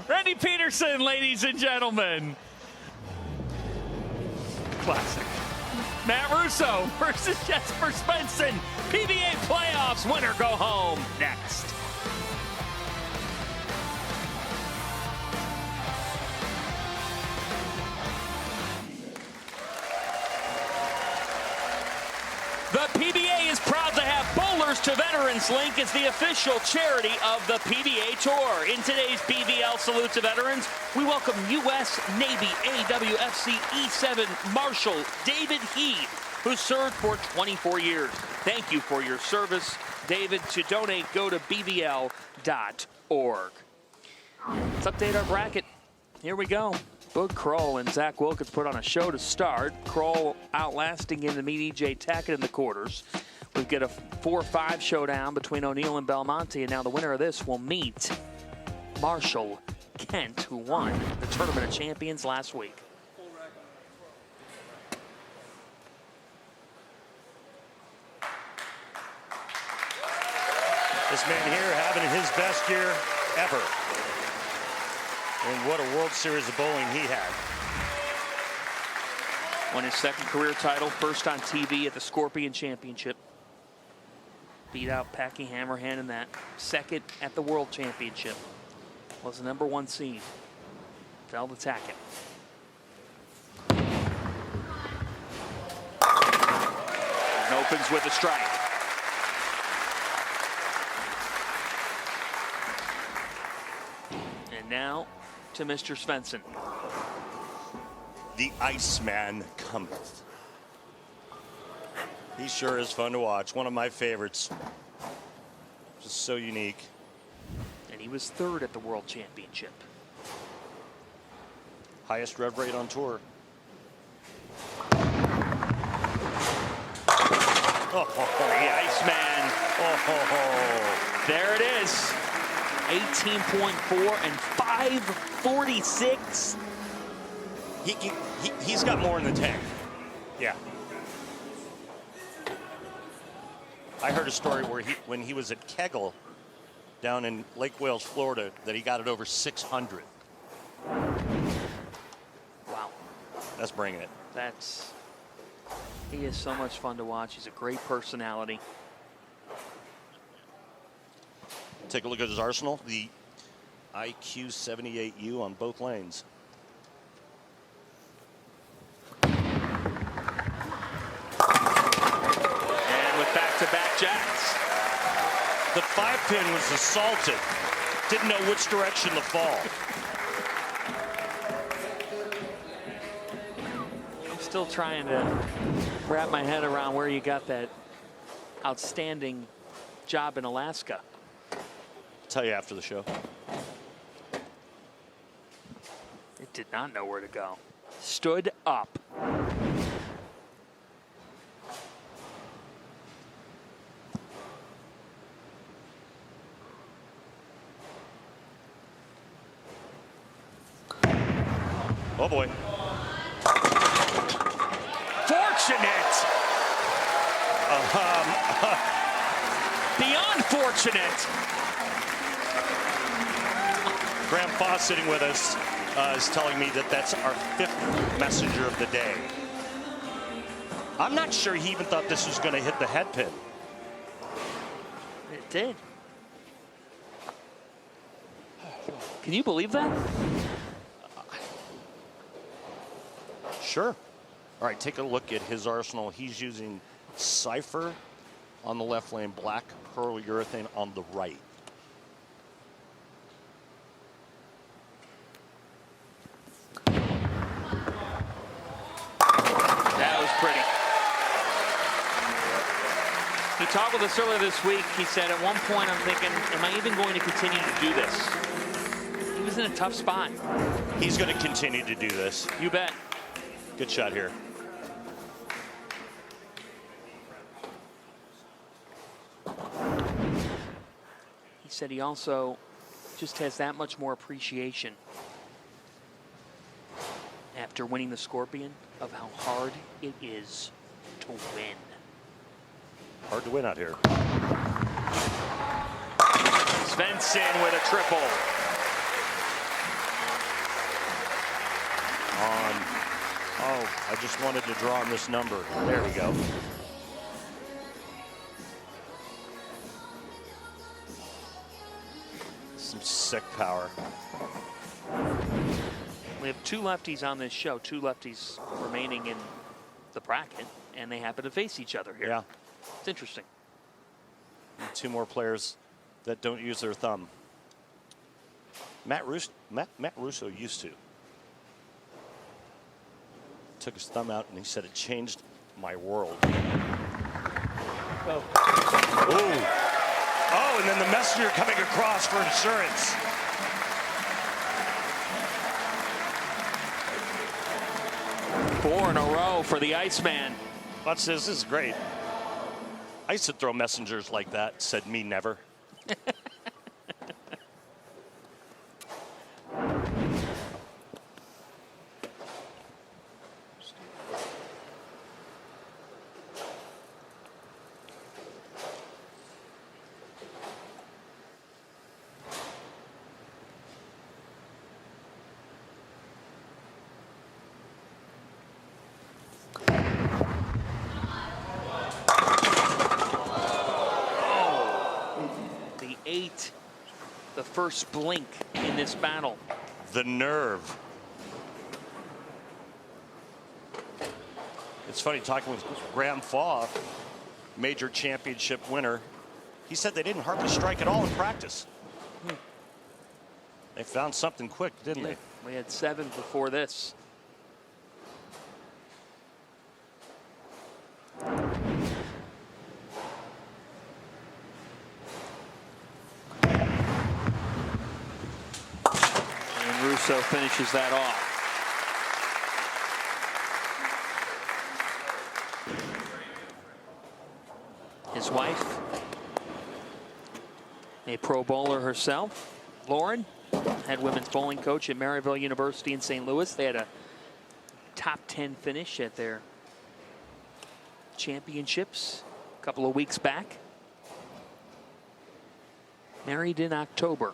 Randy Peterson, ladies and gentlemen. Classic. Matt Russo versus Jesper Svensson. PBA playoffs, winner go home. Next. The PBA is proud to have Bowlers to Veterans Link as the official charity of the PBA Tour. In today's BVL Salute to Veterans, we welcome U.S. Navy AWFC E7 Marshal David Heed, who served for 24 years. Thank you for your service, David. To donate, go to bvl.org. Let's update our bracket. Here we go. Boog, Kroll, and Zach Wilkins put on a show to start. Kroll outlasting him to meet E.J. Tackett in the quarters. We get a 4-5 showdown between O'Neill and Belmonte, and now the winner of this will meet Marshall Kent, who won the Tournament of Champions last week. This man here having his best year ever. And what a World Series of bowling he had. Won his second career title, first on TV at the Scorpion Championship. Beat out Packy Hammerhand in that. Second at the World Championship. Was the #1 seed. Fell to Tackett. And opens with a strike. And now to Mr. Svensson. The Iceman cometh. He sure is fun to watch. One of my favorites. Just so unique. And and he was third at the World Championship. Highest rev rate on tour. The Iceman. There it is. 18.4 and 546. He's got more in the tank. Yeah. I heard a story where when he was at Kegel down in Lake Wales, Florida, that he got it over 600. Wow. That's bringing it. He is so much fun to watch. He's a great personality. Take a look at his arsenal. The IQ 78U on both lanes. And with back-to-back jacks. The 5-pin was assaulted. Didn't know which direction to fall. I'm still trying to wrap my head around where you got that outstanding job in Alaska. Tell you after the show. It did not know where to go. Stood up. Oh boy. Fortunate. Beyond fortunate. Graham Foss sitting with us is telling me that that's our 5th messenger of the day. I'm not sure he even thought this was going to hit the head pin. It did. Can you believe that? Sure. All right, take a look at his arsenal. He's using Cypher on the left lane, black polyurethane on the right. That was pretty. He talked with us earlier this week. He said, at one point, I'm thinking, am I even going to continue to do this? He was in a tough spot. He's going to continue to do this. You bet. Good shot here. He said he also just has that much more appreciation after winning the Scorpion of how hard it is to win. Hard to win out here. Svensson with a triple. Oh, I just wanted to draw on this number. There we go. Some sick power. We have 2 lefties on this show, 2 lefties remaining in the bracket, and they happen to face each other here. Yeah. It's interesting. And 2 more players that don't use their thumb. Matt Russo used to. Took his thumb out and he said it changed my world. Oh. Oh, and then the messenger coming across for insurance. Four in a row for the Iceman. Watch this. This is great. I used to throw messengers like that. Said me never. The first blink in this battle. The nerve. It's funny talking with Graham Faw, major championship winner. He said they didn't hardly strike at all in practice. They found something quick, didn't they? We had 7 before this. Russo finishes that off. His wife, a pro bowler herself, Lauren, head women's bowling coach at Maryville University in St. Louis. They had a top 10 finish at their championships a couple of weeks back. Married in October.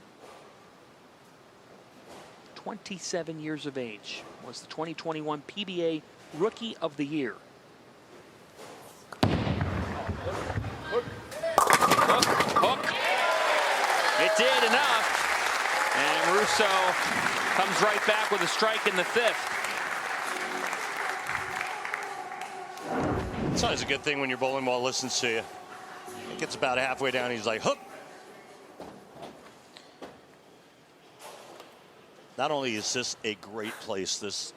27 years of age. Was the 2021 PBA Rookie of the Year. Hook. It did enough. And Russo comes right back with a strike in the 5th. It's always a good thing when your bowling ball listens to you. It gets about halfway down, he's like, hook. Not only is this a great place, this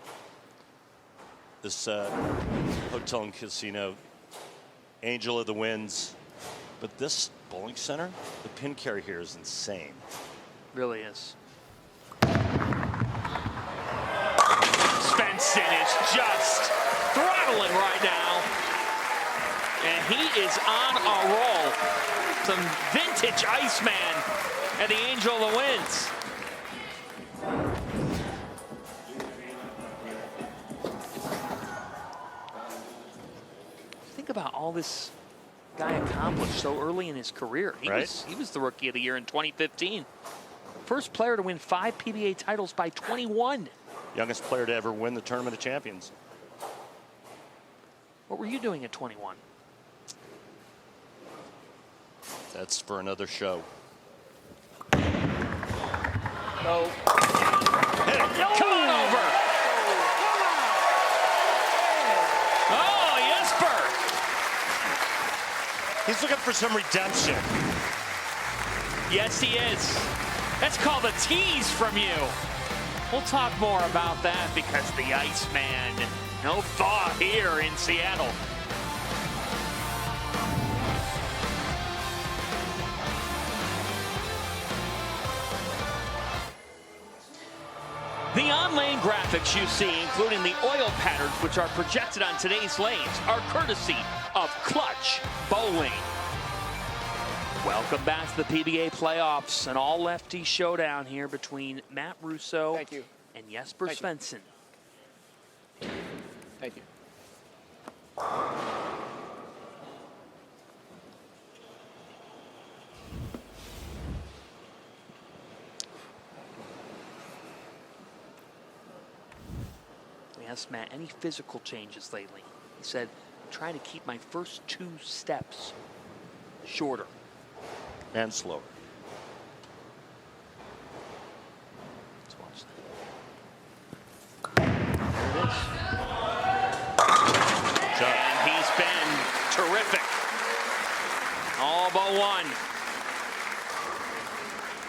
hotel and casino, Angel of the Winds, but this bowling center, the pin carry here is insane. Really is. Svensson is just throttling right now. And he is on a roll. Some vintage Iceman at the Angel of the Winds. Think about all this guy accomplished so early in his career. He was the Rookie of the Year in 2015. First player to win 5 PBA titles by 21. Youngest player to ever win the Tournament of Champions. What were you doing at 21? That's for another show. No. Come on over. Oh, Jesper. He's looking for some redemption. Yes, he is. That's called a tease from you. We'll talk more about that because the Iceman, no thaw here in Seattle. The on-lane graphics you see, including the oil patterns which are projected on today's lanes, are courtesy of Clutch Bowling. Welcome back to the PBA playoffs, an all-lefty showdown here between Matt Russo and Jesper Svensson. Thank you. We asked Matt, any physical changes lately? He said, I'm trying to keep my first 2 steps shorter. And slower. Let's watch that. There it is. And he's been terrific. All but one.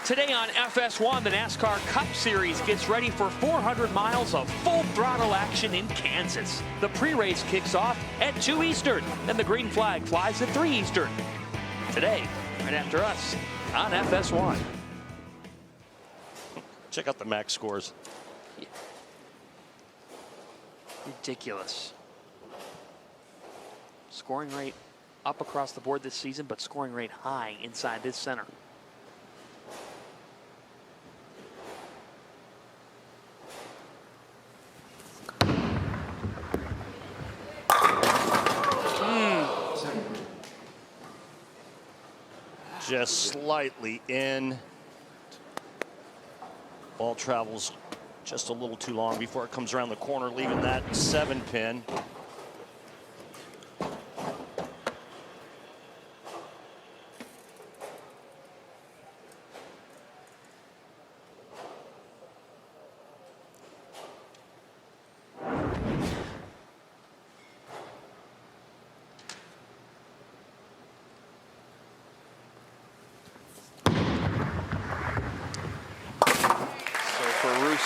Today on FS1, the NASCAR Cup Series gets ready for 400 miles of full throttle action in Kansas. The pre-race kicks off at 2 Eastern, and the green flag flies at 3 Eastern. Today, right after us on FS1. Check out the max scores. Ridiculous. Scoring rate up across the board this season, but scoring rate high inside this center. Just slightly in. Ball travels just a little too long before it comes around the corner, leaving that 7-pin.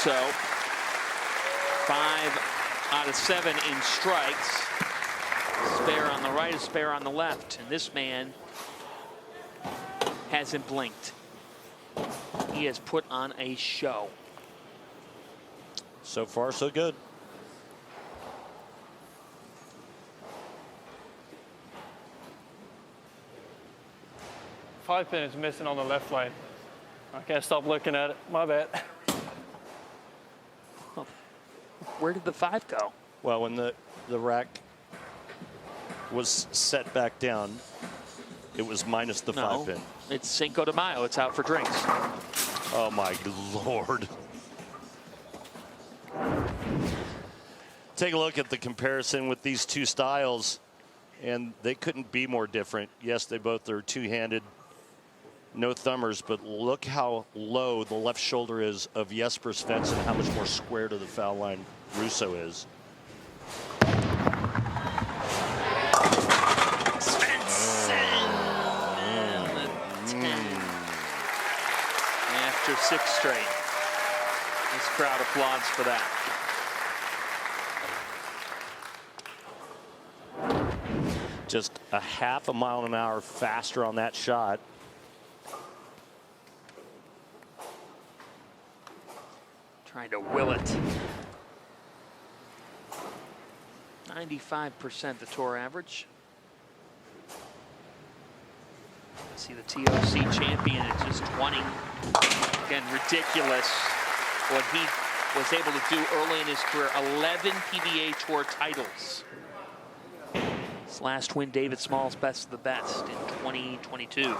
So 5 out of 7 in strikes. Spare on the right, a spare on the left. And this man hasn't blinked. He has put on a show. So far, so good. Five pin is missing on the left lane. I can't stop looking at it. My bad. Where did the 5 go? Well, when the rack was set back down, it was minus the 5 pin. It's Cinco de Mayo. It's out for drinks. Oh my Lord. Take a look at the comparison with these two styles, and they couldn't be more different. Yes, they both are two-handed, no thumbers, but look how low the left shoulder is of Jesper Svensson, how much more square to the foul line Russo is. Svensson! And the 10. After 6 straight. This crowd applauds for that. Just a half a mile an hour faster on that shot. Trying to will it. 95% the tour average. See the TOC champion at just 20. Again, ridiculous what he was able to do early in his career. 11 PBA tour titles. His last win, David Small's best of the best in 2022.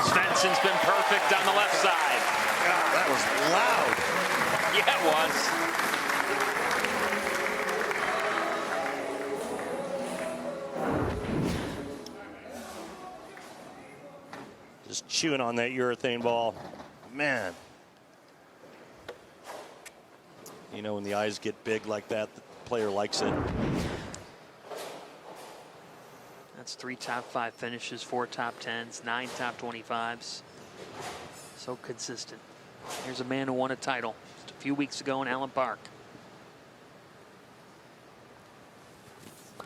Svensson's been perfect on the left side. God, that was loud. Yeah, it was. Just chewing on that urethane ball. Man. You know, when the eyes get big like that, the player likes it. That's 3 top 5 finishes, 4 top 10s, 9 top 25s. So consistent. Here's a man who won a title just a few weeks ago in Allen Park.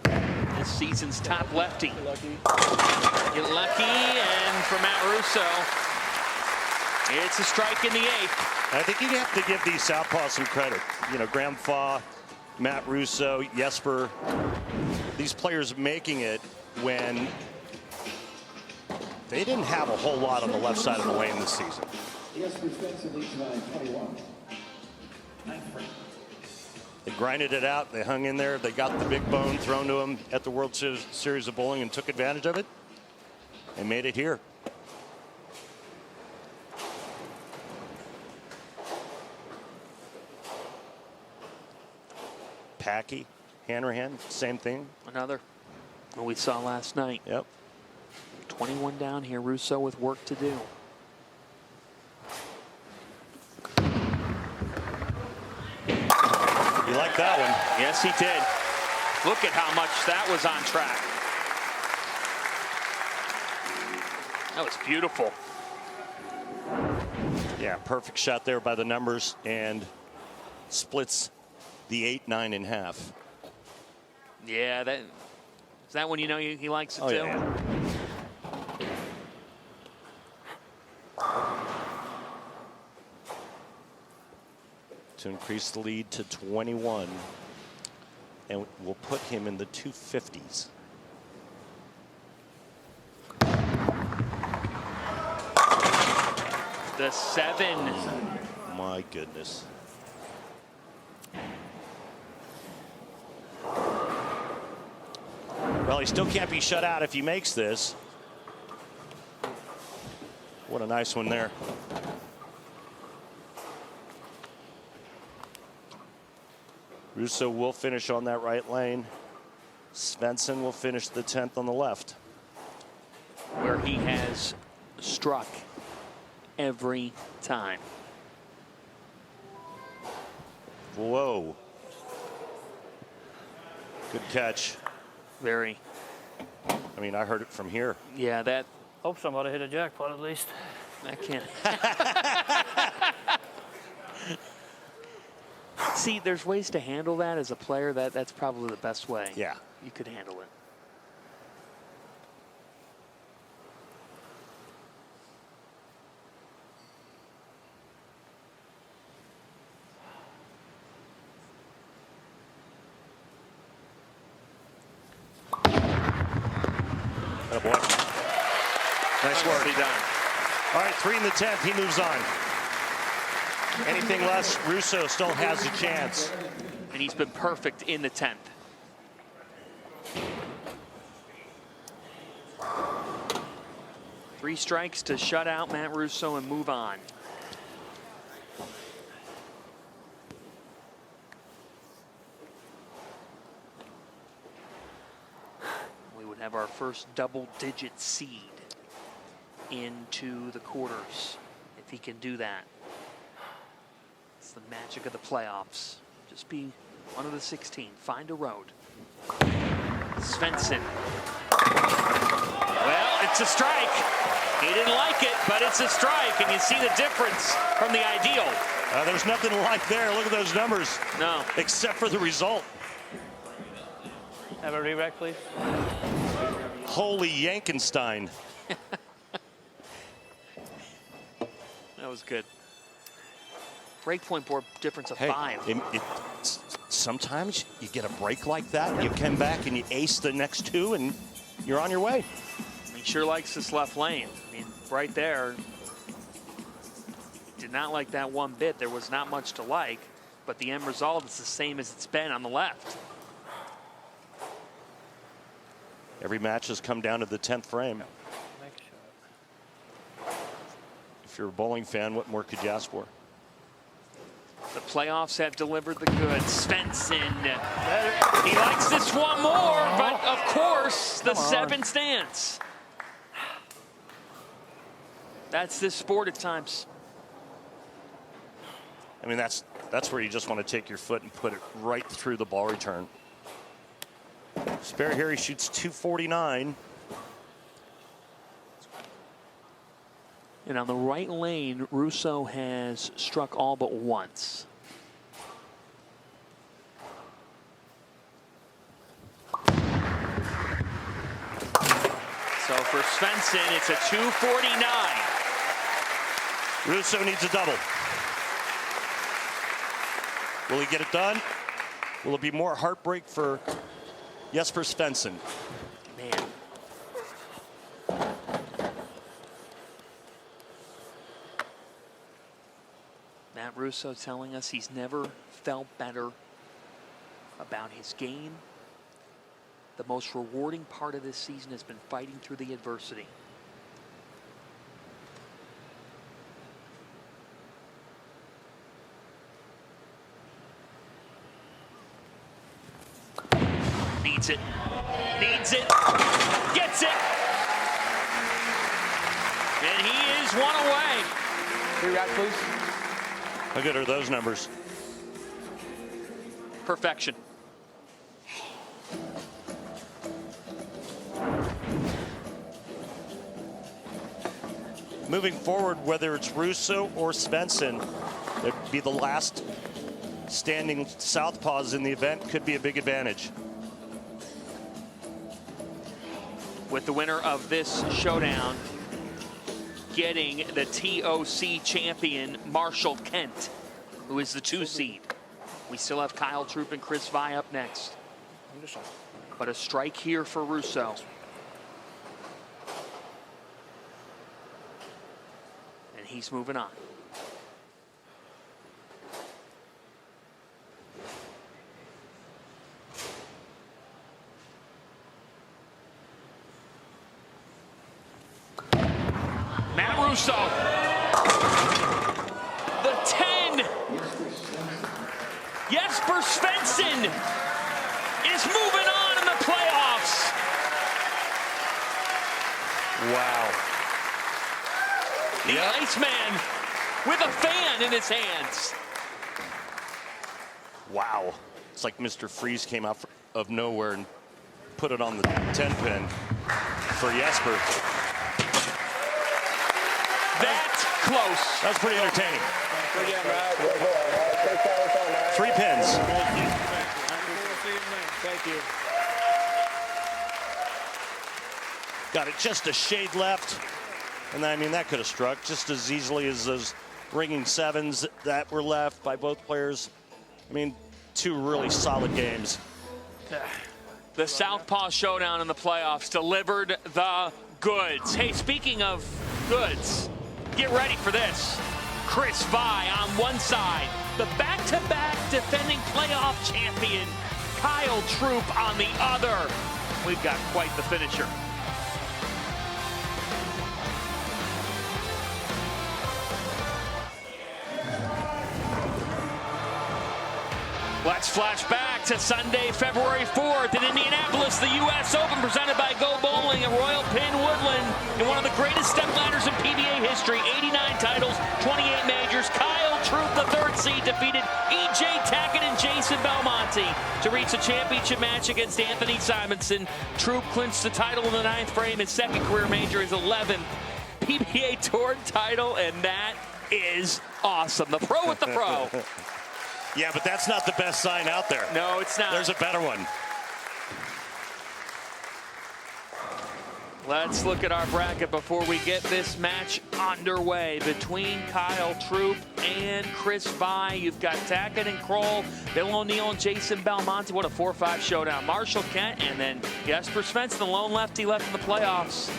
This season's top lefty. Get lucky, and for Matt Russo, it's a strike in the 8th. I think you have to give these southpaws some credit. You know, Graham Faw, Matt Russo, Jesper, these players making it when they didn't have a whole lot on the left side of the lane this season. Jesper Svensson leads by 21. They grinded it out. They hung in there. They got the big bone thrown to them at the World Series of Bowling and took advantage of it and made it here. Packy, Hanrahan, same thing. Another. What we saw last night. Yep. 21 down here. Russo with work to do. You like that one? Yes, he did. Look at how much that was on track. That was beautiful. Yeah, perfect shot there by the numbers and splits the 8-9 in half. Yeah, that is that when you know he likes it too. Yeah. To increase the lead to 21, and we'll put him in the 250s. The 7. My goodness. Well, he still can't be shut out if he makes this. What a nice one there. Russo will finish on that right lane. Svensson will finish the 10th on the left. Where he has struck every time. Whoa. Good catch. Very. I mean, I heard it from here. Yeah, that. Hope somebody hit a jackpot at least. That can't. See, there's ways to handle that as a player. That's probably the best way. Yeah. You could handle it. Oh boy. Nice work. Done. All right, 3 in the 10th. He moves on. Anything less, Russo still has a chance. And he's been perfect in the 10th. Three strikes to shut out Matt Russo and move on. We would have our first double-digit seed into the quarters, if he can do that. It's the magic of the playoffs. Just be one of the 16. Find a road. Svensson. Well, it's a strike. He didn't like it, but it's a strike, and you see the difference from the ideal. There's nothing to like there. Look at those numbers. No. Except for the result. Have a re-rack, please. Holy Yankenstein. That was good. Breakpoint board difference of 5. Sometimes you get a break like that, you come back and you ace the next 2, and you're on your way. He sure likes this left lane. I mean, right there. Did not like that one bit. There was not much to like, but the end result is the same as it's been on the left. Every match has come down to the 10th frame. If you're a bowling fan, what more could you ask for? The playoffs have delivered the goods. Svensson. He likes this one more, but of course, the 7 stance. That's this sport at times. I mean, that's where you just want to take your foot and put it right through the ball return. Spare here, he shoots 249. And on the right lane, Russo has struck all but once. So for Svensson, it's a 249. Russo needs a double. Will he get it done? Will it be more heartbreak for Jesper Svensson? Man. Matt Russo telling us he's never felt better about his game. The most rewarding part of this season has been fighting through the adversity. Needs it. Needs it. Gets it. And he is one away. Re-rack, please. How good are those numbers? Perfection. Moving forward, whether it's Russo or Svensson, it'd be the last standing southpaws in the event, could be a big advantage. With the winner of this showdown getting the TOC champion, Marshall Kent, who is the 2 seed. We still have Kyle Troup and Chris Vi up next. But a strike here for Russo. And he's moving on. Matt Russo. The 10. Jesper Svensson is moving on in the playoffs. Wow. The Iceman with a fan in his hands. Wow. It's like Mr. Freeze came out of nowhere and put it on the 10-pin for Jesper. That's close. That was pretty entertaining. 3 pins. Thank you. Got it just a shade left. And I mean, that could have struck just as easily as those ringing 7s that were left by both players. I mean, 2 really solid games. The Southpaw Showdown in the playoffs delivered the goods. Hey, speaking of goods, get ready for this. Chris Vi on one side, the back-to-back defending playoff champion, Kyle Troup on the other. We've got quite the finisher. Let's flash back to Sunday, February 4th in Indianapolis, the U.S. Open presented by Go Bowling at Royal Pin Woodland. In one of the greatest step ladders in PBA history, 89 titles, 28 majors, Kyle Troup, the 3rd seed, defeated E.J. Tackett and Jason Belmonte to reach a championship match against Anthony Simonson. Troup clinched the title in the 9th frame, his 2nd career major, his 11th PBA Tour title, and that is awesome. The pro with the pro. Yeah, but that's not the best sign out there. No, it's not. There's a better one. Let's look at our bracket before we get this match underway between Kyle Troup and Chris Vi. You've got Tackett and Kroll, Bill O'Neill and Jason Belmonte. What a 4-5 showdown. Marshall Kent and then Jesper Svensson, the lone lefty left in the playoffs.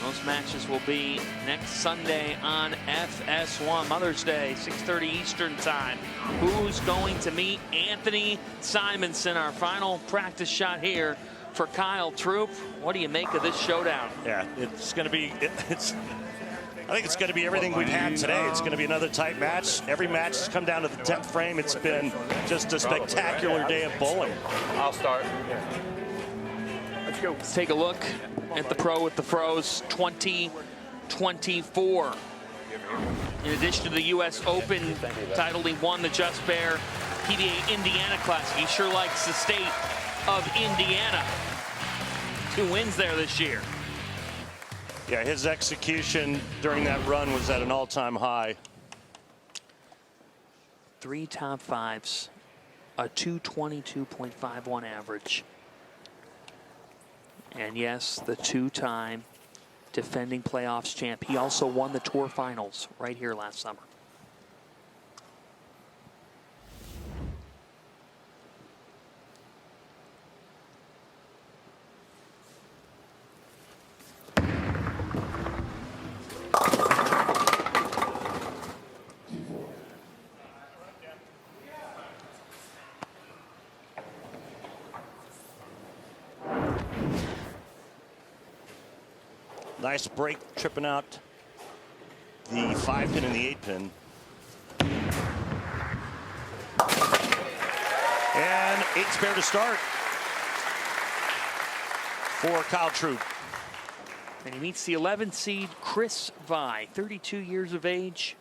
Those matches will be next Sunday on FS1, Mother's Day, 6:30 Eastern Time. Who's going to meet Anthony Simonson? Our final practice shot here for Kyle Troup. What do you make of this showdown? Yeah, it's going to be, I think it's going to be everything we've had today. It's going to be another tight match. Every match has come down to the 10th frame. It's been just a spectacular day of bowling. I'll start. Let's go. Let's take a look at the Pro with the Pros 2024. In addition to the U.S. Open title, he won the Just Bear PBA Indiana Classic. He sure likes the state of Indiana. 2 wins there this year. Yeah, his execution during that run was at an all-time high. 3 top 5s, a 222.51 average. And yes, the 2-time defending playoffs champ. He also won the Tour Finals right here last summer. Nice break, tripping out the 5-pin and the 8-pin. And 8 spare to start for Kyle Troup. And he meets the 11th seed, Chris Vi, 32 years of age,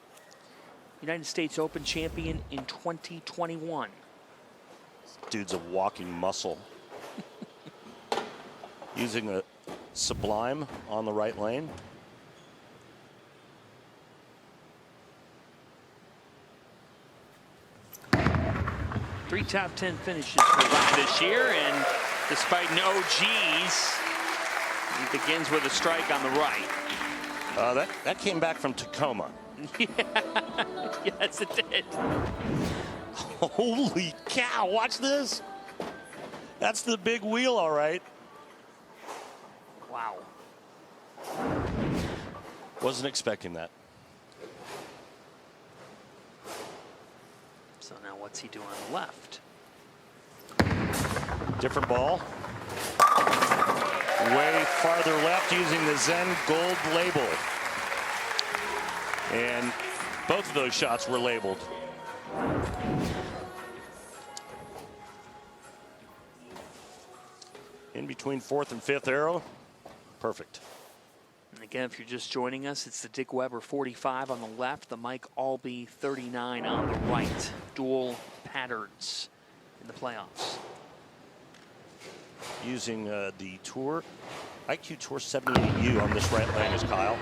United States Open champion in 2021. Dude's a walking muscle. Using a Sublime on the right lane. Three top 10 finishes for Vi this year, and despite no G's, he begins with a strike on the right. That came back from Tacoma. Yeah, yes it did. Holy cow, watch this. That's the big wheel, all right. Wow. Wasn't expecting that. So now what's he doing on the left? Different ball. Way farther left using the Zen Gold label. And both of those shots were labeled. In between 4th and 5th arrow. Perfect. And again, if you're just joining us, it's the Dick Weber 45 on the left, the Mike Albee 39 on the right. Dual patterns. the playoffs. Using the Tour, IQ Tour 78U on this right lane is Kyle.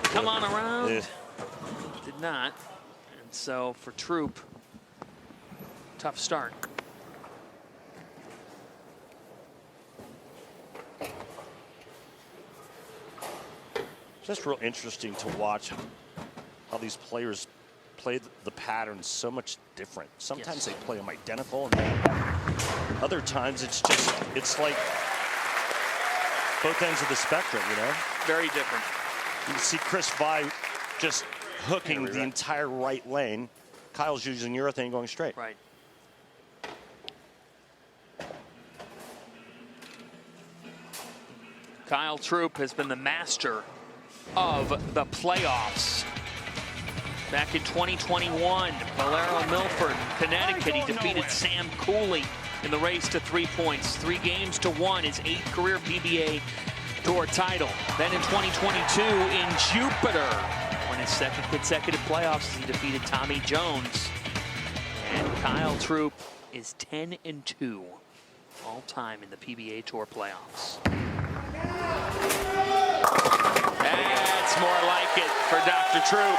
Come on around. Did not. And so for Troup, tough start. Just real interesting to watch how these players play the patterns so much different. Sometimes they play them identical, and then other times it's like both ends of the spectrum, you know? Very different. You can see Chris Vi just hooking the entire right lane. Kyle's using urethane going straight. Right. Kyle Troup has been the master of the playoffs. Back in 2021, Valero Milford, Connecticut, he defeated Sam Cooley in the race to 3 points. 3 games to 1, his 8th career PBA Tour title. Then in 2022 in Jupiter, won his 2nd consecutive playoffs as he defeated Tommy Jones. And Kyle Troup is 10-2 all time in the PBA Tour playoffs. That's more like it for Dr. Troup.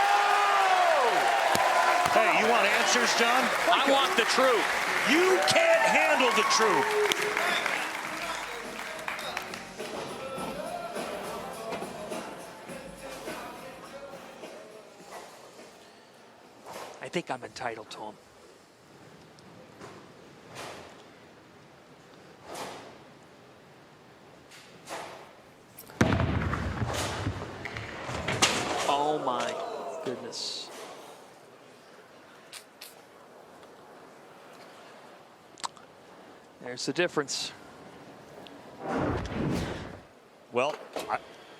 Hey, you want answers, John? I want the truth. You can't handle the truth. I think I'm entitled to him. Oh my goodness. There's the difference. Well,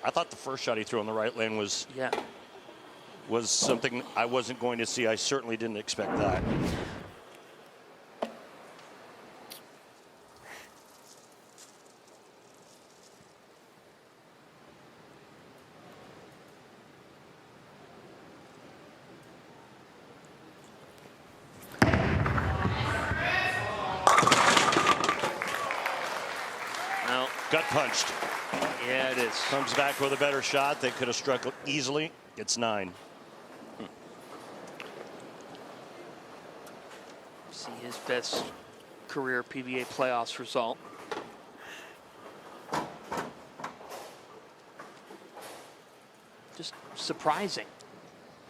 I thought the first shot he threw on the right lane was something I wasn't going to see. I certainly didn't expect that. Gut punched. Yeah, it is. Comes back with a better shot. They could have struck easily. It's 9. See his best career PBA playoffs result. Just surprising,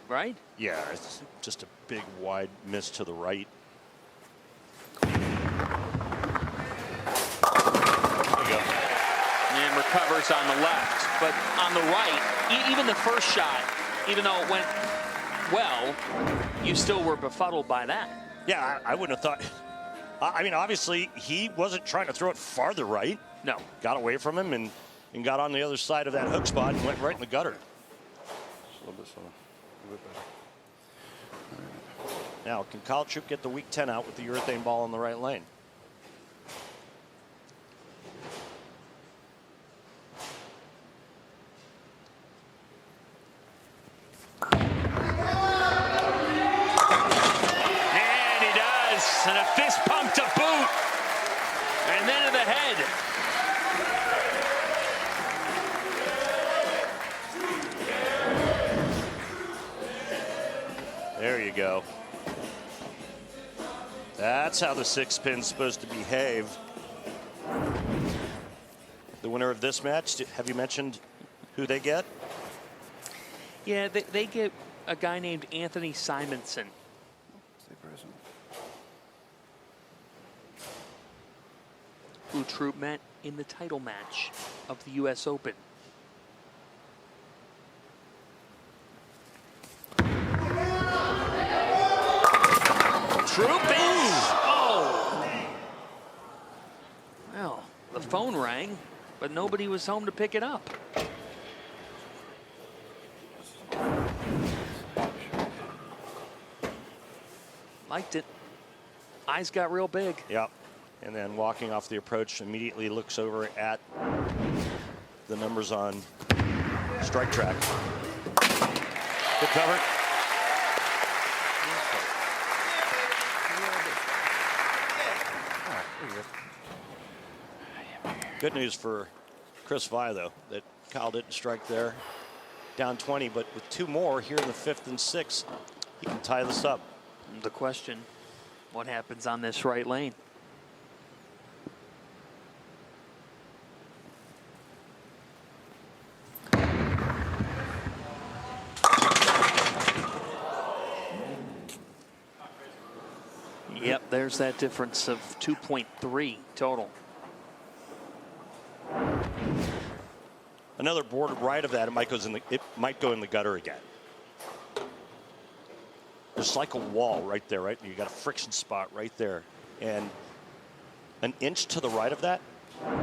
right? Yeah, it's just a big wide miss to the right. And recovers on the left, but on the right, even the first shot, even though it went well, you still were befuddled by that. Yeah, I wouldn't have thought. I mean, obviously, he wasn't trying to throw it farther right. No. Got away from him and got on the other side of that hook spot and went right in the gutter. Just a little bit slower. A bit better. Now, can Kyle Troup get the weak 10 out with the urethane ball in the right lane? And a fist pump to boot. And then to the head. There you go. That's how the 6-pin's supposed to behave. The winner of this match, have you mentioned who they get? Yeah, they get a guy named Anthony Simonson. Who Troup met in the title match of the U.S. Open. Troup is, oh! Well, the phone rang, but nobody was home to pick it up. Liked it. Eyes got real big. Yep. And then walking off the approach, immediately looks over at the numbers on strike track. Good cover. Good news for Chris Vi, though, that Kyle didn't strike there. Down 20, but with 2 more here in the 5th and 6th, he can tie this up. The question, what happens on this right lane? Yep, there's that difference of 2.3 total. Another board right of that, it might go in the gutter again. There's like a wall right there, right? You got a friction spot right there. And an inch to the right of that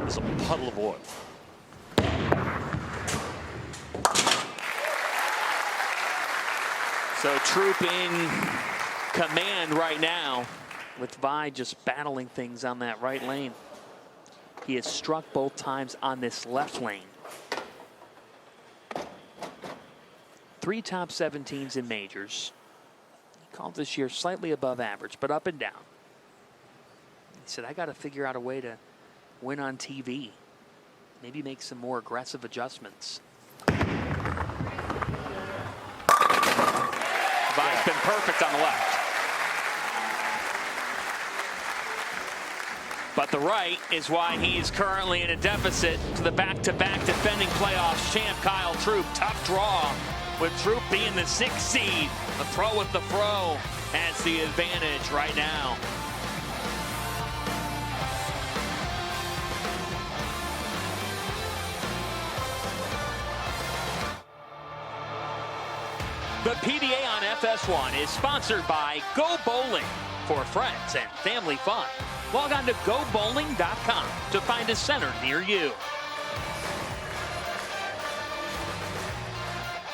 is a puddle of oil. So Troup in command right now, with Vi just battling things on that right lane. He has struck both times on this left lane. 3 top 17s in majors. He called this year slightly above average, but up and down. He said, I got to figure out a way to win on TV. Maybe make some more aggressive adjustments. Vi's been perfect on the left. But the right is why he is currently in a deficit to the back-to-back defending playoffs champ Kyle Troup. Tough draw with Troup being the 6th seed. The throw with the fro has the advantage right now. The PBA on FS1 is sponsored by Go Bowling for friends and family fun. Log on to gobowling.com to find a center near you.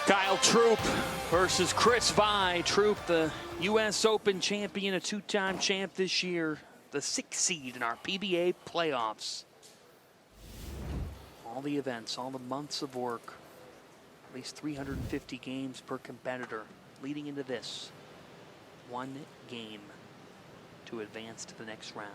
Kyle Troup versus Chris Vi. Troup, the U.S. Open champion, a 2-time champ this year, the 6th seed in our PBA playoffs. All the events, all the months of work, at least 350 games per competitor, leading into this. 1 game to advance to the next round.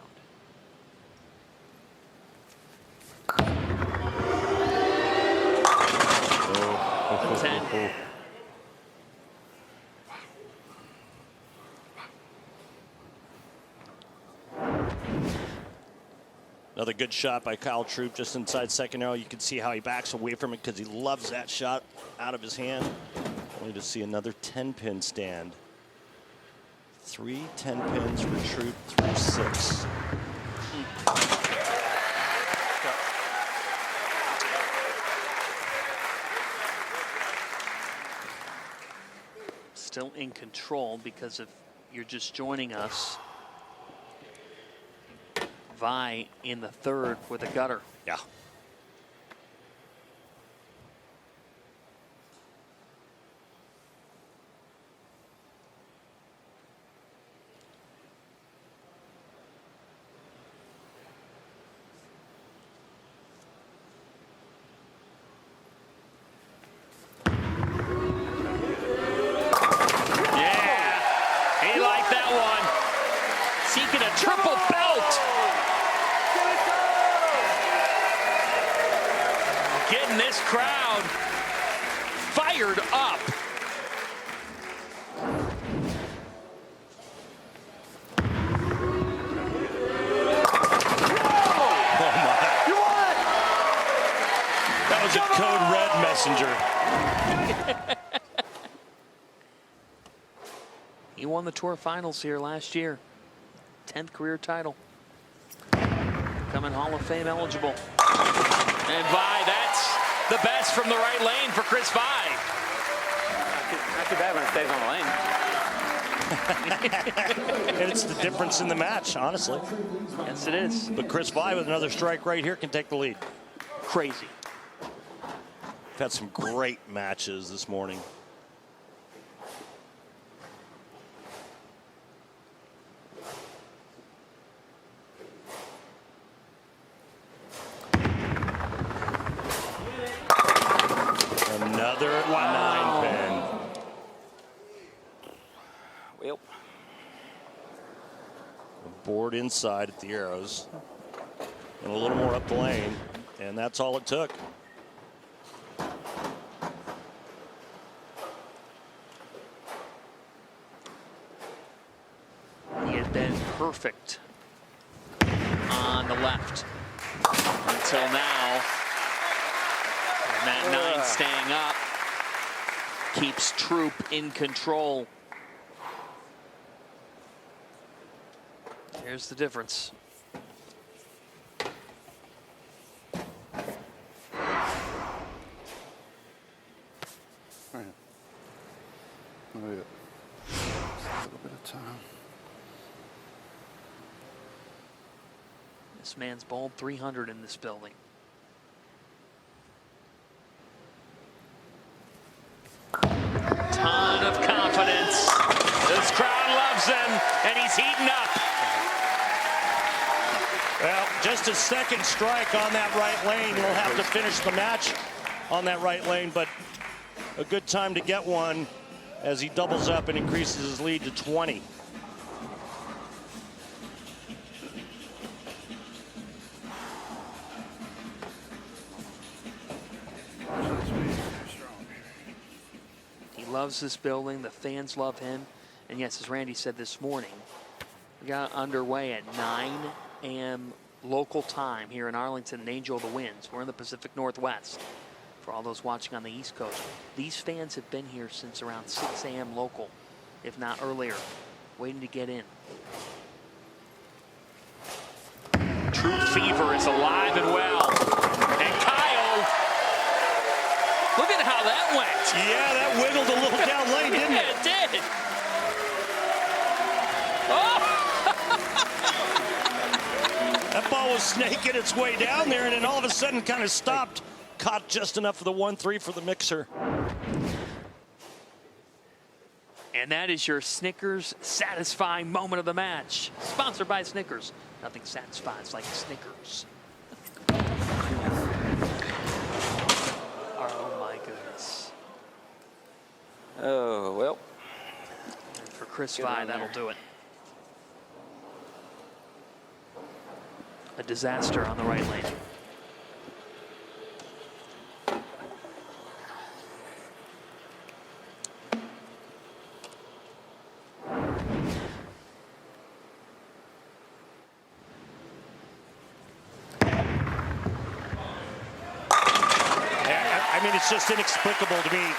Another good shot by Kyle Troup just inside second arrow. You can see how he backs away from it because he loves that shot out of his hand. Only to see another 10-pin stand. 3 10-pins for Troup through 6. Still in control because if you're just joining us, Vi in the 3rd with a gutter. Yeah. Seeking a triple belt. Getting this crowd fired up. That was a code red messenger. He won the Tour Finals here last year. 10th career title. Becoming Hall of Fame eligible. And Vi, that's the best from the right lane for Chris Vi. Not too bad when it stays on the lane. And it's the difference in the match, honestly. Yes, it is. But Chris Vi with another strike right here can take the lead. Crazy. We've had some great matches this morning. Another 9-pin. Well. Board inside at the arrows. And a little more up the lane. And that's all it took. He had been perfect on the left until now. And that 9 staying up keeps Troup in control. Here's the difference. Oh, yeah. Just a little bit of time. This man's bowled 300 in this building. Ton of confidence. This crowd loves him, and he's heating up. Well, just a second strike on that right lane. He'll have to finish the match on that right lane, but a good time to get one as he doubles up and increases his lead to 20. He loves this building. The fans love him. And yes, as Randy said this morning, we got underway at 9 a.m. local time here in Arlington, Angel of the Winds. We're in the Pacific Northwest. For all those watching on the East Coast, these fans have been here since around 6 a.m. local, if not earlier, waiting to get in. Troup fever is alive and well. And Kyle, look at how that went. Yeah, that wiggled a little down lane, didn't it? It did. That ball was snaking its way down there, and then all of a sudden kind of stopped. Caught just enough for the 1-3 for the mixer. And that is your Snickers satisfying moment of the match. Sponsored by Snickers. Nothing satisfies like Snickers. Oh my goodness. Oh, well. And for Chris Vi, that'll do it. A disaster on the right lane. I mean, it's just inexplicable to me.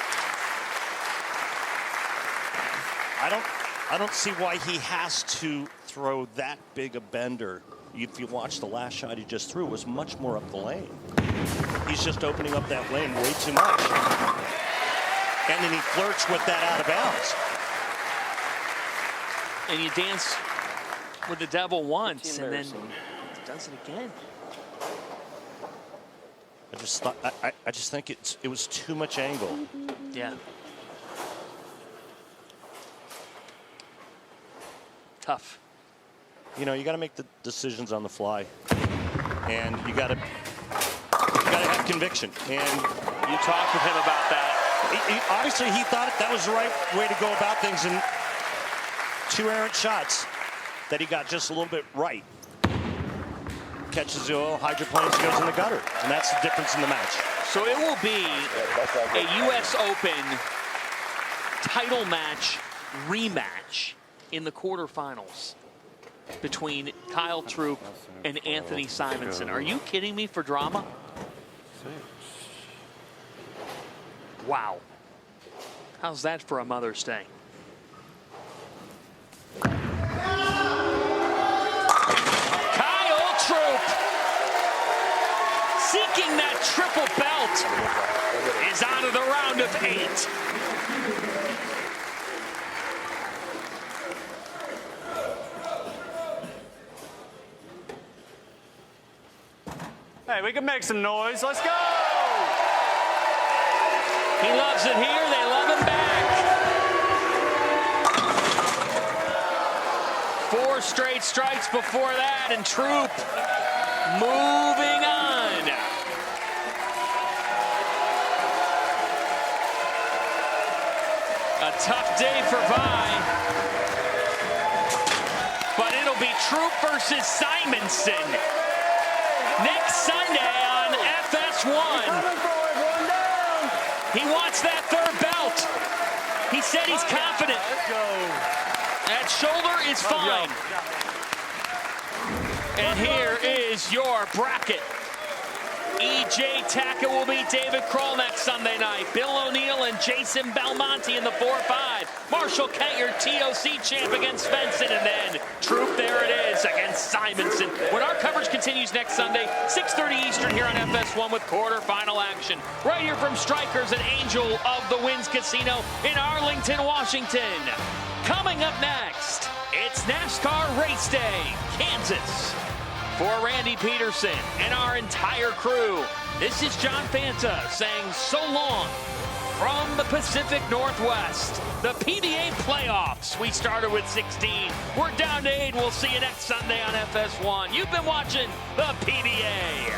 I don't see why he has to throw that big a bender. If you watch the last shot he just threw, it was much more up the lane. He's just opening up that lane way too much. And then he flirts with that out of bounds. And you dance with the devil once, and then does it again. I just think it was too much angle. Yeah. Tough. You know, you got to make the decisions on the fly, and you got to have conviction. And you talked with him about that. Obviously, he thought that was the right way to go about things, and 2 errant shots that he got just a little bit right. Catches the oil, hydroplanes, goes in the gutter, and that's the difference in the match. So it will be a U.S. Open title match rematch in the quarterfinals between Kyle Troup and Anthony Simonson. Are you kidding me for drama? Wow. How's that for a Mother's Day? Kyle Troup, seeking that triple belt, is out of the round of 8. Hey, we can make some noise. Let's go! He loves it here. They love him back. 4 straight strikes before that, and Troup moving on. A tough day for Vi. But it'll be Troup versus Simonson next Sunday on FS1. He wants that third belt. He said he's confident. Let's go. That shoulder is fine. And here is your bracket. E.J. Tackett will beat David Kroll next Sunday night. Bill O'Neill and Jason Belmonte in the 4-5. Marshall Kent, your TOC champ against Svensson. And then Troup, there it is, against Simonson. When our coverage continues next Sunday, 6:30 Eastern here on FS1 with quarterfinal action. Right here from Strikerz at Angel of the Winds Casino in Arlington, Washington. Coming up next, it's NASCAR Race Day, Kansas. For Randy Peterson and our entire crew, this is John Fanta saying so long from the Pacific Northwest. The PBA playoffs. We started with 16. We're down to 8. We'll see you next Sunday on FS1. You've been watching the PBA.